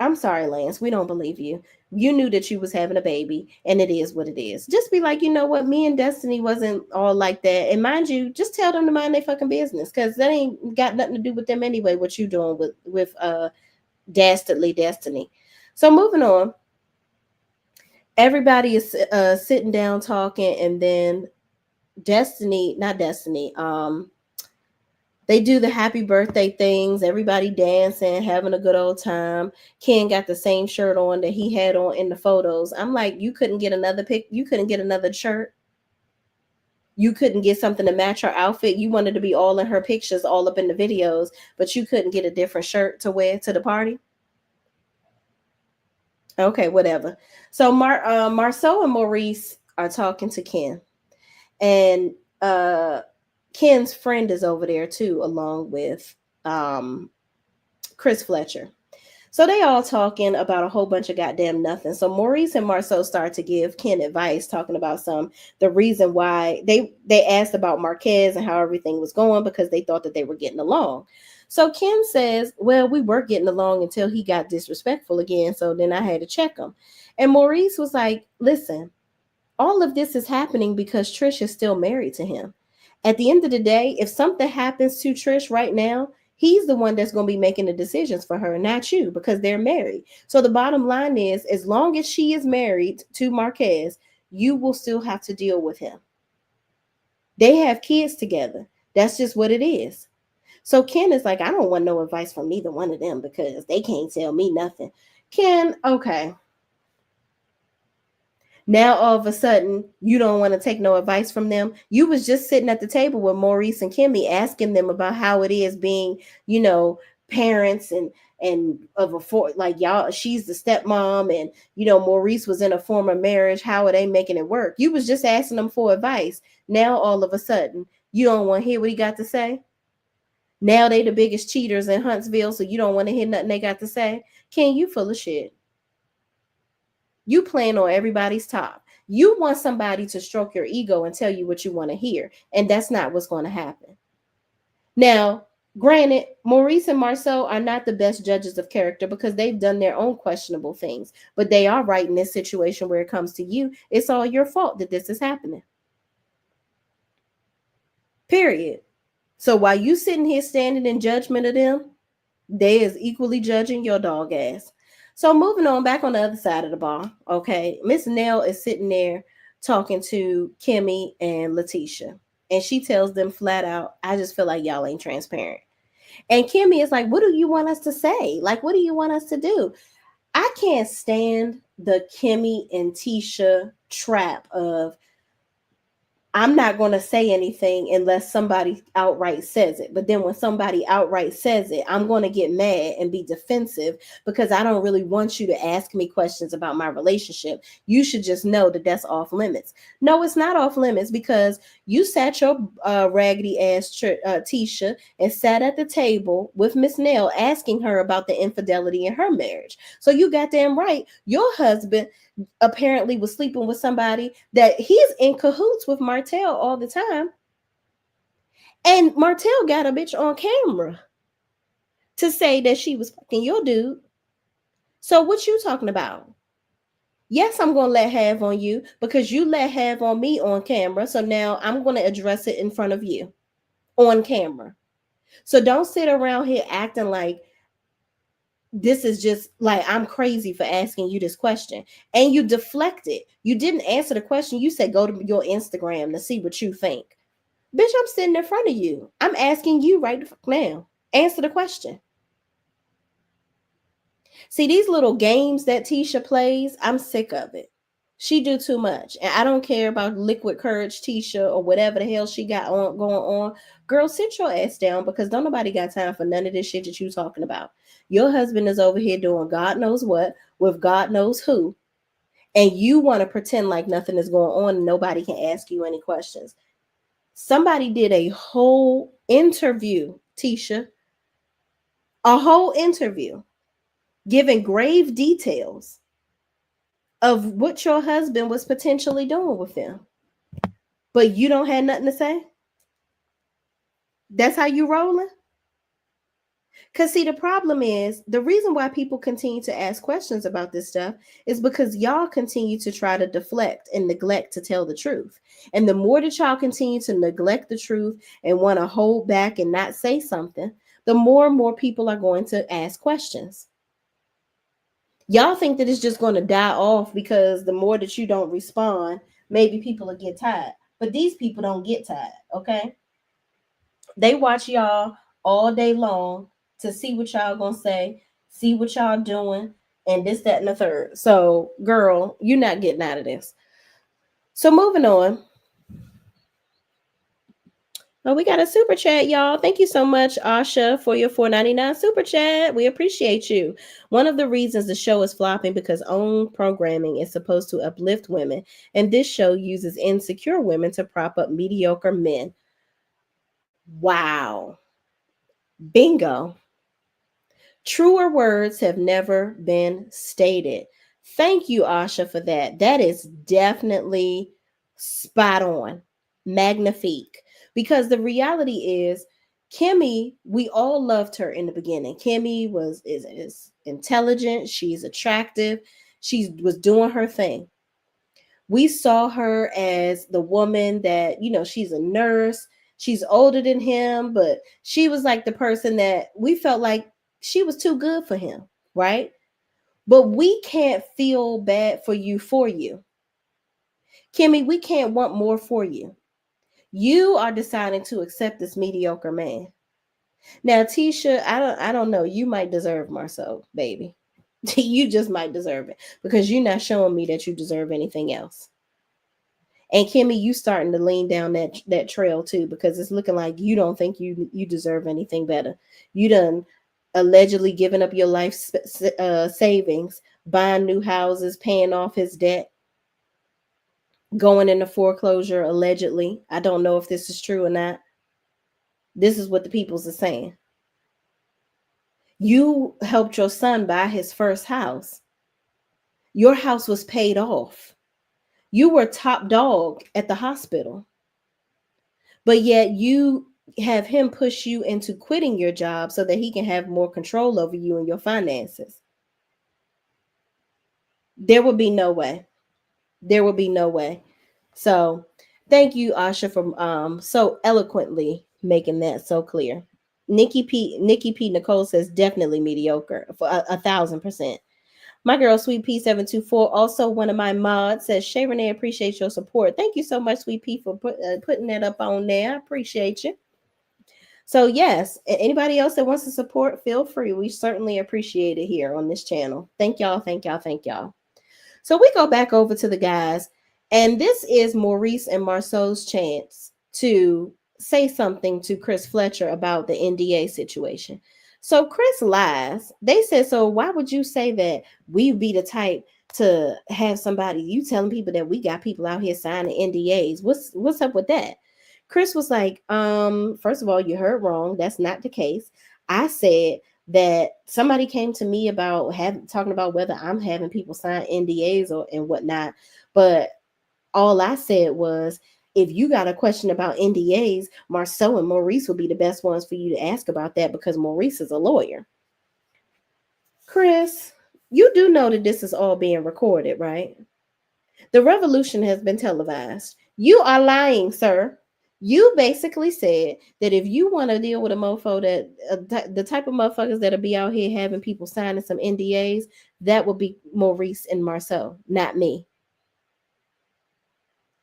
Speaker 1: I'm sorry, Lance, we don't believe you. You knew that you was having a baby, and it is what it is. Just be like, you know what, me and Destiny wasn't all like that. And mind you, just tell them to mind their fucking business, because that ain't got nothing to do with them anyway, what you doing with dastardly Destiny. So moving on, everybody is sitting down talking, and then Destiny, not Destiny, they do the happy birthday things, everybody dancing, having a good old time. Ken got the same shirt on that he had on in the photos. I'm like, you couldn't get another you couldn't get another shirt. You couldn't get something to match her outfit. You wanted to be all in her pictures, all up in the videos, but you couldn't get a different shirt to wear to the party. Okay, whatever. So Marceau and Maurice are talking to Ken, and Ken's friend is over there too, along with um, Chris Fletcher. So they all talking about a whole bunch of goddamn nothing. So Maurice and Marceau start to give Ken advice, talking about the reason why they asked about Marquez and how everything was going because they thought that they were getting along. So Ken says, well, we were getting along until he got disrespectful again. So then I had to check him. And Maurice was like, listen, all of this is happening because Trish is still married to him. At the end of the day, if something happens to Trish right now, he's the one that's going to be making the decisions for her, not you, because they're married. So the bottom line is, as long as she is married to Marquez, you will still have to deal with him. They have kids together. That's just what it is. So Ken is like, I don't want no advice from neither one of them because they can't tell me nothing. Ken, okay. Now all of a sudden you don't want to take no advice from them. You was just sitting at the table with Maurice and Kimmy asking them about how it is being, parents and of like y'all, she's the stepmom, and Maurice was in a former marriage. How are they making it work? You was just asking them for advice. Now all of a sudden you don't want to hear what he got to say. Now they the biggest cheaters in Huntsville, so you don't want to hear nothing they got to say. Ken, you full of shit. You playing on everybody's top. You want somebody to stroke your ego and tell you what you want to hear, and that's not what's going to happen. Now, granted, Maurice and Marceau are not the best judges of character because they've done their own questionable things, but they are right in this situation where it comes to you. It's all your fault that this is happening. Period. So while you sitting here standing in judgment of them, they is equally judging your dog ass. So moving on back on the other side of the bar, okay, Miss Nell is sitting there talking to Kimmy and Letitia, and she tells them flat out, I just feel like y'all ain't transparent. And Kimmy is like, what do you want us to say? Like, what do you want us to do? I can't stand the Kimmy and Tisha trap of, I'm not going to say anything unless somebody outright says it. But then when somebody outright says it, I'm going to get mad and be defensive because I don't really want you to ask me questions about my relationship. You should just know that that's off limits. No, it's not off limits because you sat your raggedy ass Tisha and sat at the table with Miss Nell asking her about the infidelity in her marriage. So you goddamn right. Your husband apparently was sleeping with somebody that he's in cahoots with Martell all the time. And Martell got a bitch on camera to say that she was fucking your dude. So what you talking about? Yes, I'm going to let have on you because you let have on me on camera. So now I'm going to address it in front of you on camera. So don't sit around here acting like this is just like I'm crazy for asking you this question. And you deflected. You didn't answer the question. You said go to your Instagram to see what you think. Bitch, I'm sitting in front of you. I'm asking you right now. Answer the question. See, these little games that Tisha plays, I'm sick of it. She do too much. And I don't care about liquid courage Tisha or whatever the hell she got on going on. Girl, sit your ass down because don't nobody got time for none of this shit that you talking about. Your husband is over here doing God knows what with God knows who. And you want to pretend like nothing is going on and nobody can ask you any questions. Somebody did a whole interview, Tisha, A whole interview giving grave details of what your husband was potentially doing with them, but you don't have nothing to say. That's how you rolling. Because, see, the problem is the reason why people continue to ask questions about this stuff is because y'all continue to try to deflect and neglect to tell the truth. And the more that y'all continue to neglect the truth and want to hold back and not say something, the more and more people are going to ask questions. Y'all think that it's just going to die off because the more that you don't respond, maybe people will get tired. But these people don't get tired, okay? They watch y'all all day long to see what y'all gonna say, see what y'all doing, and this, that, and the third. So, girl, you're not getting out of this. So, moving on. Oh, we got a super chat, y'all. Thank you so much, Asha, for your $4.99 super chat. We appreciate you. One of the reasons the show is flopping because own programming is supposed to uplift women, and this show uses insecure women to prop up mediocre men. Wow. Bingo. Truer words have never been stated. Thank you, Asha, for that. That is definitely spot on, magnifique. Because the reality is, Kimmy, we all loved her in the beginning. Kimmy is intelligent. She's attractive. She was doing her thing. We saw her as the woman that, she's a nurse. She's older than him, but she was like the person that we felt like she was too good for him, right? But we can't feel bad for you. Kimmy, we can't want more for you. You are deciding to accept this mediocre man. Now, Tisha, I don't know. You might deserve Marceau, baby. You just might deserve it because you're not showing me that you deserve anything else. And Kimmy, you starting to lean down that trail too, because it's looking like you don't think you deserve anything better. You done allegedly given up your life savings, buying new houses, paying off his debt, going into foreclosure allegedly. I don't know if this is true or not. This is what the peoples are saying. You helped your son buy his first house. Your house was paid off. You were top dog at the hospital. But yet you have him push you into quitting your job so that he can have more control over you and your finances. There will be no way. There will be no way. So thank you, Asha, for so eloquently making that so clear. Nikki P. Nicole says definitely mediocre for 1,000%. My girl, Sweet P724, also one of my mods, says, Shay Renee, appreciate your support. Thank you so much, Sweet P, for putting that up on there. I appreciate you. So, yes, anybody else that wants to support, feel free. We certainly appreciate it here on this channel. Thank y'all, thank y'all, thank y'all. So, we go back over to the guys, and this is Maurice and Marceau's chance to say something to Chris Fletcher about the NDA situation. So Chris lies. They said, so why would you say that we'd be the type to have somebody, you telling people that we got people out here signing NDAs? What's up with that? Chris was like, first of all, you heard wrong. That's not the case. I said that somebody came to me about talking about whether I'm having people sign NDAs and whatnot. But all I said was, if you got a question about NDAs, Marceau and Maurice will be the best ones for you to ask about that because Maurice is a lawyer. Chris, you do know that this is all being recorded, right? The revolution has been televised. You are lying, sir. You basically said that if you want to deal with a mofo that the type of motherfuckers that'll be out here having people signing some NDAs, that will be Maurice and Marceau, not me.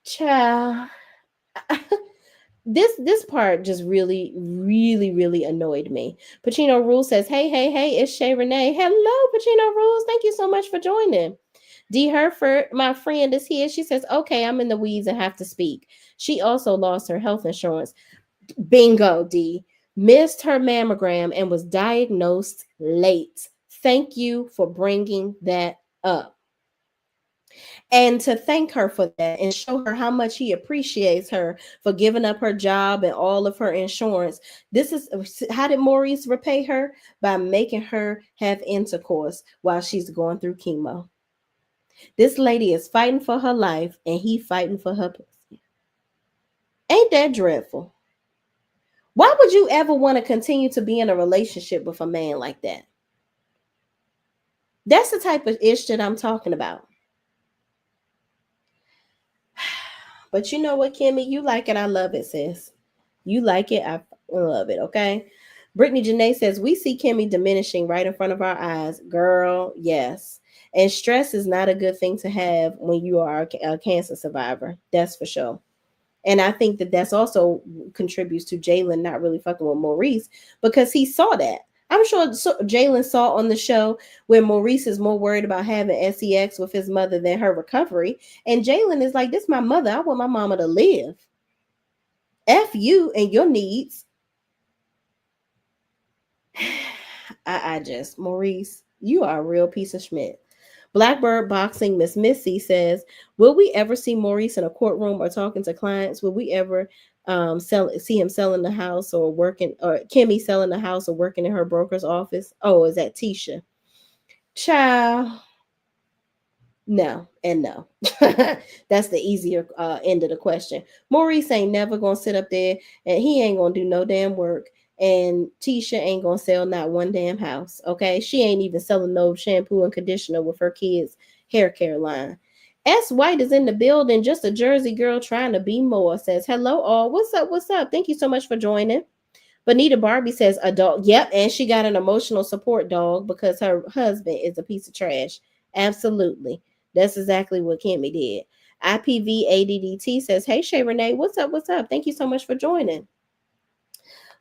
Speaker 1: Child. This part just really annoyed me. Pacino Rules says, hey, it's Shay Renee. Hello, Pacino Rules. Thank you so much for joining. D. Herford, my friend, is here. She says, okay, I'm in the weeds and have to speak. She also lost her health insurance. Bingo, D. Missed her mammogram and was diagnosed late. Thank you for bringing that up. and to thank her for that and show her how much he appreciates her for giving up her job and all of her insurance. This is how did Maurice repay her? By making her have intercourse while she's going through chemo. This lady is fighting for her life and he fighting for her pussy. Ain't that dreadful? Why would you ever want to continue to be in a relationship with a man like that? That's the type of ish that I'm talking about. But you know what, Kimmy? You like it. I love it, sis. You like it. I love it. Okay. Brittany Janae says, we see Kimmy diminishing right in front of our eyes. Girl, yes. And stress is not a good thing to have when you are a cancer survivor. That's for sure. And I think that that's also contributes to Jalen not really fucking with Maurice because he saw that. I'm sure Jalen saw on the show where Maurice is more worried about having sex with his mother than her recovery. And Jalen is like, this is my mother. I want my mama to live. F you and your needs. I just, Maurice, you are a real piece of Schmidt. Blackbird Boxing Miss Missy says, will we ever see Maurice in a courtroom or talking to clients? Will we ever see him selling the house or working, or Kimmy selling the house or working in her broker's office? Oh, is that Tisha? Child, no and no. That's the easier end of the question. Maurice ain't never gonna sit up there and he ain't gonna do no damn work. And Tisha ain't gonna sell not one damn house. Okay, she ain't even selling no shampoo and conditioner with her kids' hair care line. S White is in the building, just a Jersey girl trying to be more. Says hello all. What's up? What's up? Thank you so much for joining. Bonita Barbie says a dog. Yep, and she got an emotional support dog because her husband is a piece of trash. Absolutely. That's exactly what Kimmy did. IPV says, hey Shay Renee, what's up? What's up? Thank you so much for joining.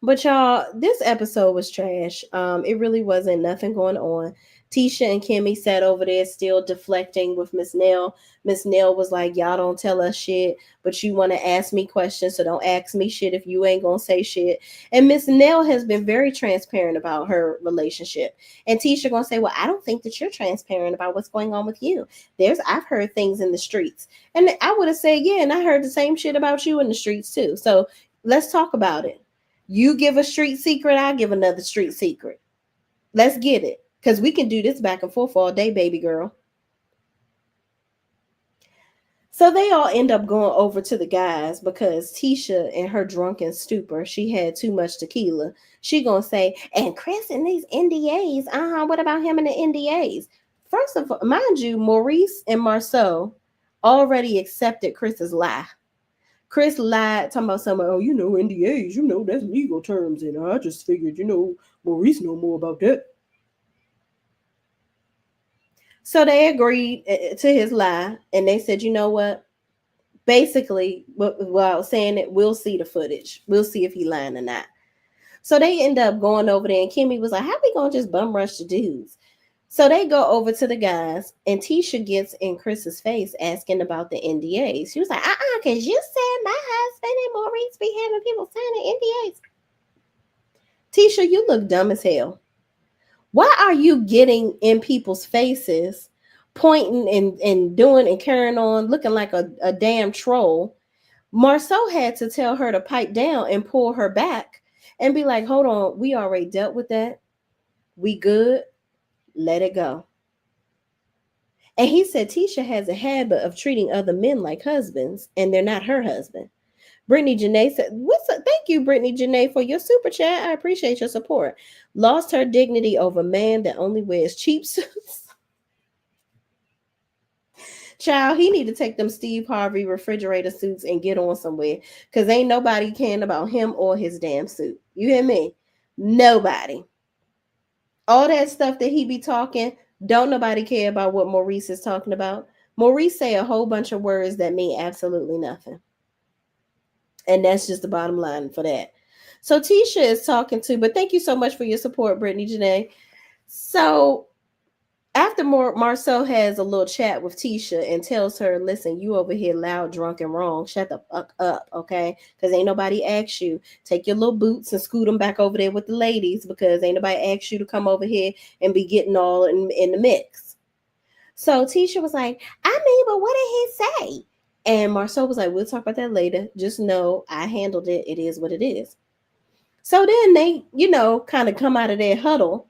Speaker 1: But y'all, this episode was trash. It really wasn't nothing going on. Tisha and Kimmy sat over there still deflecting with Miss Nell. Miss Nell was like, y'all don't tell us shit, but you want to ask me questions, so don't ask me shit if you ain't gonna say shit. And Miss Nell has been very transparent about her relationship. And Tisha gonna say, well, I don't think that you're transparent about what's going on with you. I've heard things in the streets. And I would have said, yeah, and I heard the same shit about you in the streets too. So let's talk about it. You give a street secret, I give another street secret. Let's get it. Because we can do this back and forth all day, baby girl. So they all end up going over to the guys because Tisha, in her drunken stupor, she had too much tequila. She gonna say, and Chris and these NDAs, what about him and the NDAs? First of all, mind you, Maurice and Marceau already accepted Chris's lie. Chris lied, talking about something, oh, NDAs, that's legal terms. And I just figured, Maurice know more about that. So they agreed to his lie. And they said, you know what? Basically, while saying it, we'll see the footage. We'll see if he lying or not. So they end up going over there. And Kimmy was like, how we going to just bum rush the dudes? So they go over to the guys, and Tisha gets in Chris's face asking about the NDAs. She was like, because you said my husband and Maurice be having people signing NDAs. Tisha, you look dumb as hell. Why are you getting in people's faces, pointing and doing and carrying on, looking like a damn troll? Marceau had to tell her to pipe down and pull her back and be like, hold on, we already dealt with that. We good. Let it go. And he said Tisha has a habit of treating other men like husbands, and they're not her husband. Brittany Janae said, what's up? Thank you, Brittany Janae, for your super chat. I appreciate your support. Lost her dignity over man that only wears cheap suits. Child, he need to take them Steve Harvey refrigerator suits and get on somewhere. Because ain't nobody caring about him or his damn suit. You hear me? Nobody. All that stuff that he be talking, don't nobody care about what Maurice is talking about. Maurice say a whole bunch of words that mean absolutely nothing. And that's just the bottom line for that. So Tisha is talking to, but thank you so much for your support, Brittany Janae. So after Marceau has a little chat with Tisha and tells her, listen, you over here loud, drunk, and wrong. Shut the fuck up, okay? Because ain't nobody asked you. Take your little boots and scoot them back over there with the ladies because ain't nobody asked you to come over here and be getting all in the mix. So Tisha was like, I mean, but what did he say? And Marcel was like, we'll talk about that later. Just know I handled it. It is what it is. So then they, kind of come out of their huddle.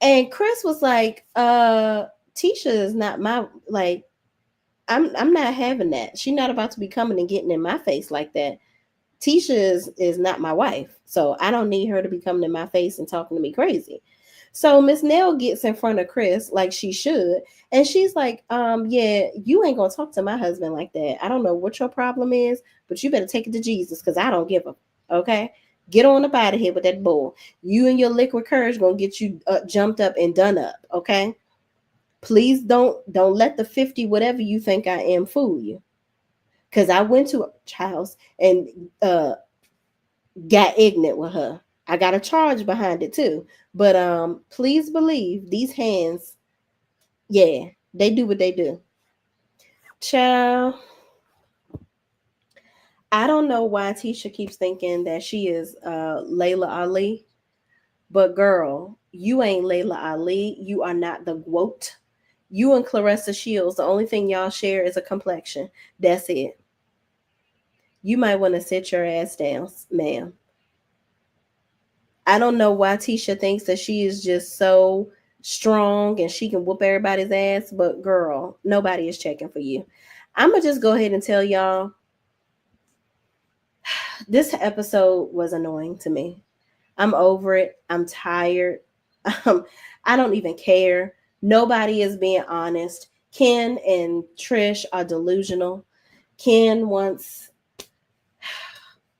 Speaker 1: And Chris was like, Tisha is not my, like, I'm not having that. She's not about to be coming and getting in my face like that. Tisha is not my wife. So I don't need her to be coming in my face and talking to me crazy. So Miss Nell gets in front of Chris like she should. And she's like, yeah, you ain't gonna talk to my husband like that. I don't know what your problem is, but you better take it to Jesus because I don't give a okay. Get on up out of here with that bull. You and your liquid courage gonna get you jumped up and done up, okay? Please don't let the 50 whatever you think I am fool you. Cause I went to a house and got ignorant with her. I got a charge behind it too. But please believe these hands, yeah, they do what they do. Child, I don't know why Tisha keeps thinking that she is Layla Ali, but girl, you ain't Layla Ali. You are not the GWOAT. You and Clarissa Shields, the only thing y'all share is a complexion. That's it. You might want to sit your ass down, ma'am. I don't know why Tisha thinks that she is just so strong and she can whoop everybody's ass, but girl, nobody is checking for you. I'm going to just go ahead and tell y'all this episode was annoying to me. I'm over it. I'm tired. I don't even care. Nobody is being honest. Ken and Trish are delusional. Ken wants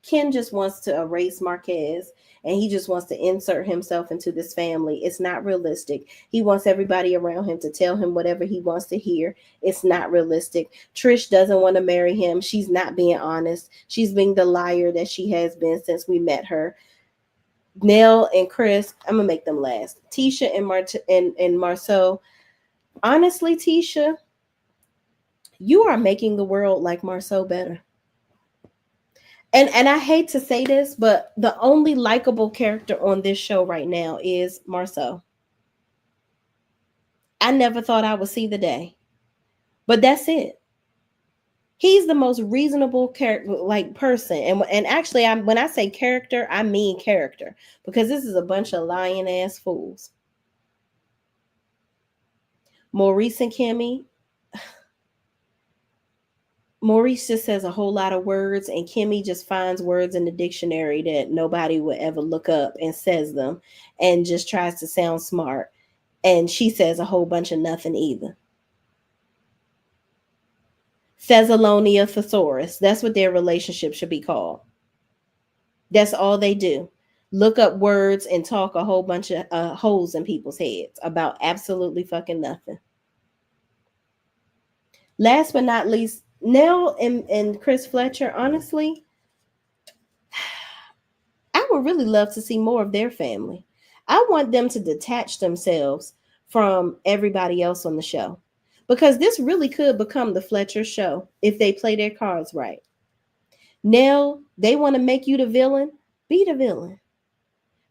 Speaker 1: Ken just wants to erase Marquez and he just wants to insert himself into this family. It's not realistic. He wants everybody around him to tell him whatever he wants to hear. It's not realistic. Trish doesn't want to marry him. She's not being honest. She's being the liar that she has been since we met her. Nell and Chris, I'm gonna make them last. Tisha and Marceau. Honestly, Tisha, you are making the world like Marceau better. And I hate to say this, but the only likable character on this show right now is Marceau. I never thought I would see the day, but that's it. He's the most reasonable character, like person, and actually, when I say character, I mean character because this is a bunch of lying ass fools. Maurice and Kimmy. Maurice just says a whole lot of words, and Kimmy just finds words in the dictionary that nobody would ever look up and says them and just tries to sound smart. And she says a whole bunch of nothing either. Thessalonia thesaurus. That's what their relationship should be called. That's all they do. Look up words and talk a whole bunch of holes in people's heads about absolutely fucking nothing. Last but not least, Nell and Chris Fletcher, honestly, I would really love to see more of their family. I want them to detach themselves from everybody else on the show because this really could become the Fletcher show if they play their cards right. Nell, they want to make you the villain, be the villain.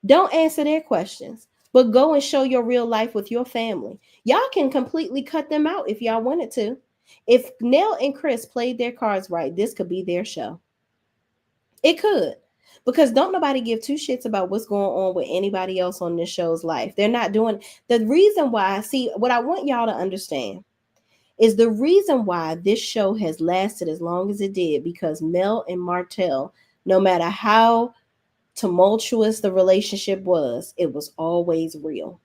Speaker 1: Don't answer their questions, but go and show your real life with your family. Y'all can completely cut them out if y'all wanted to. If Nell and Chris played their cards right, this could be their show. It could. Because don't nobody give two shits about what's going on with anybody else on this show's life. They're not doing the reason why. See, what I want y'all to understand is the reason why this show has lasted as long as it did because Mel and Martell, no matter how tumultuous the relationship was, it was always real.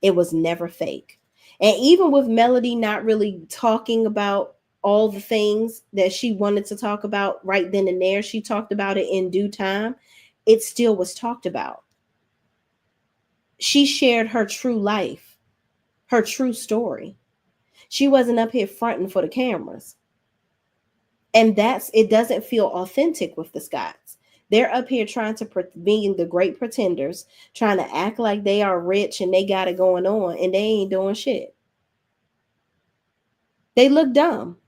Speaker 1: It was never fake. And even with Melody not really talking about all the things that she wanted to talk about right then and there, she talked about it in due time. It still was talked about. She shared her true life, her true story. She wasn't up here fronting for the cameras. And it doesn't feel authentic with the Scotts. They're up here trying to being the great pretenders, trying to act like they are rich and they got it going on, and they ain't doing shit. They look dumb.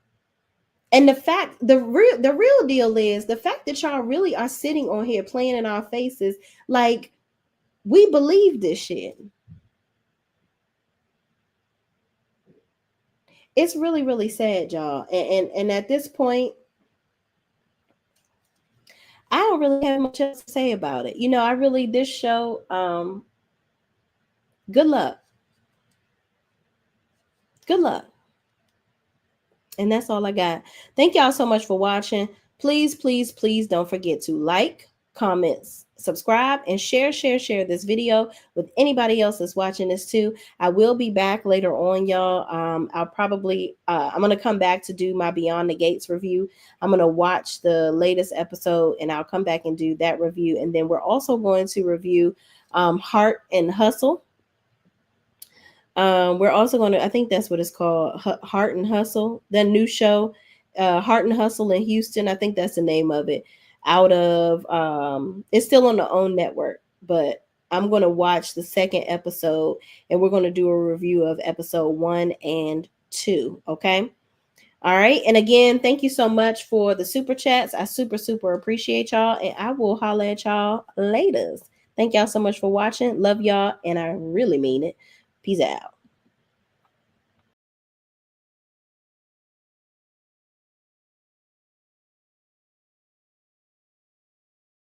Speaker 1: And the real deal is the fact that y'all really are sitting on here playing in our faces like we believe this shit. It's really, really sad, y'all. And at this point, I don't really have much else to say about it. I really, this show, good luck. Good luck. And that's all I got. Thank y'all so much for watching. Please, please, please don't forget to like, comments, subscribe, and share this video with anybody else that's watching this too. I will be back later on, y'all. I'll probably, I'm going to come back to do my Beyond the Gates review. I'm going to watch the latest episode and I'll come back and do that review. And then we're also going to review Heart and Hustle. We're also going to, I think that's what it's called, Heart and Hustle, that new show, Heart and Hustle in Houston. I think that's the name of it. Out of, it's still on the OWN network, but I'm going to watch the second episode and we're going to do a review of episode 1 and 2. Okay. All right. And again, thank you so much for the super chats. I super appreciate y'all. And I will holler at y'all later. Thank y'all so much for watching. Love y'all. And I really mean it. Peace out.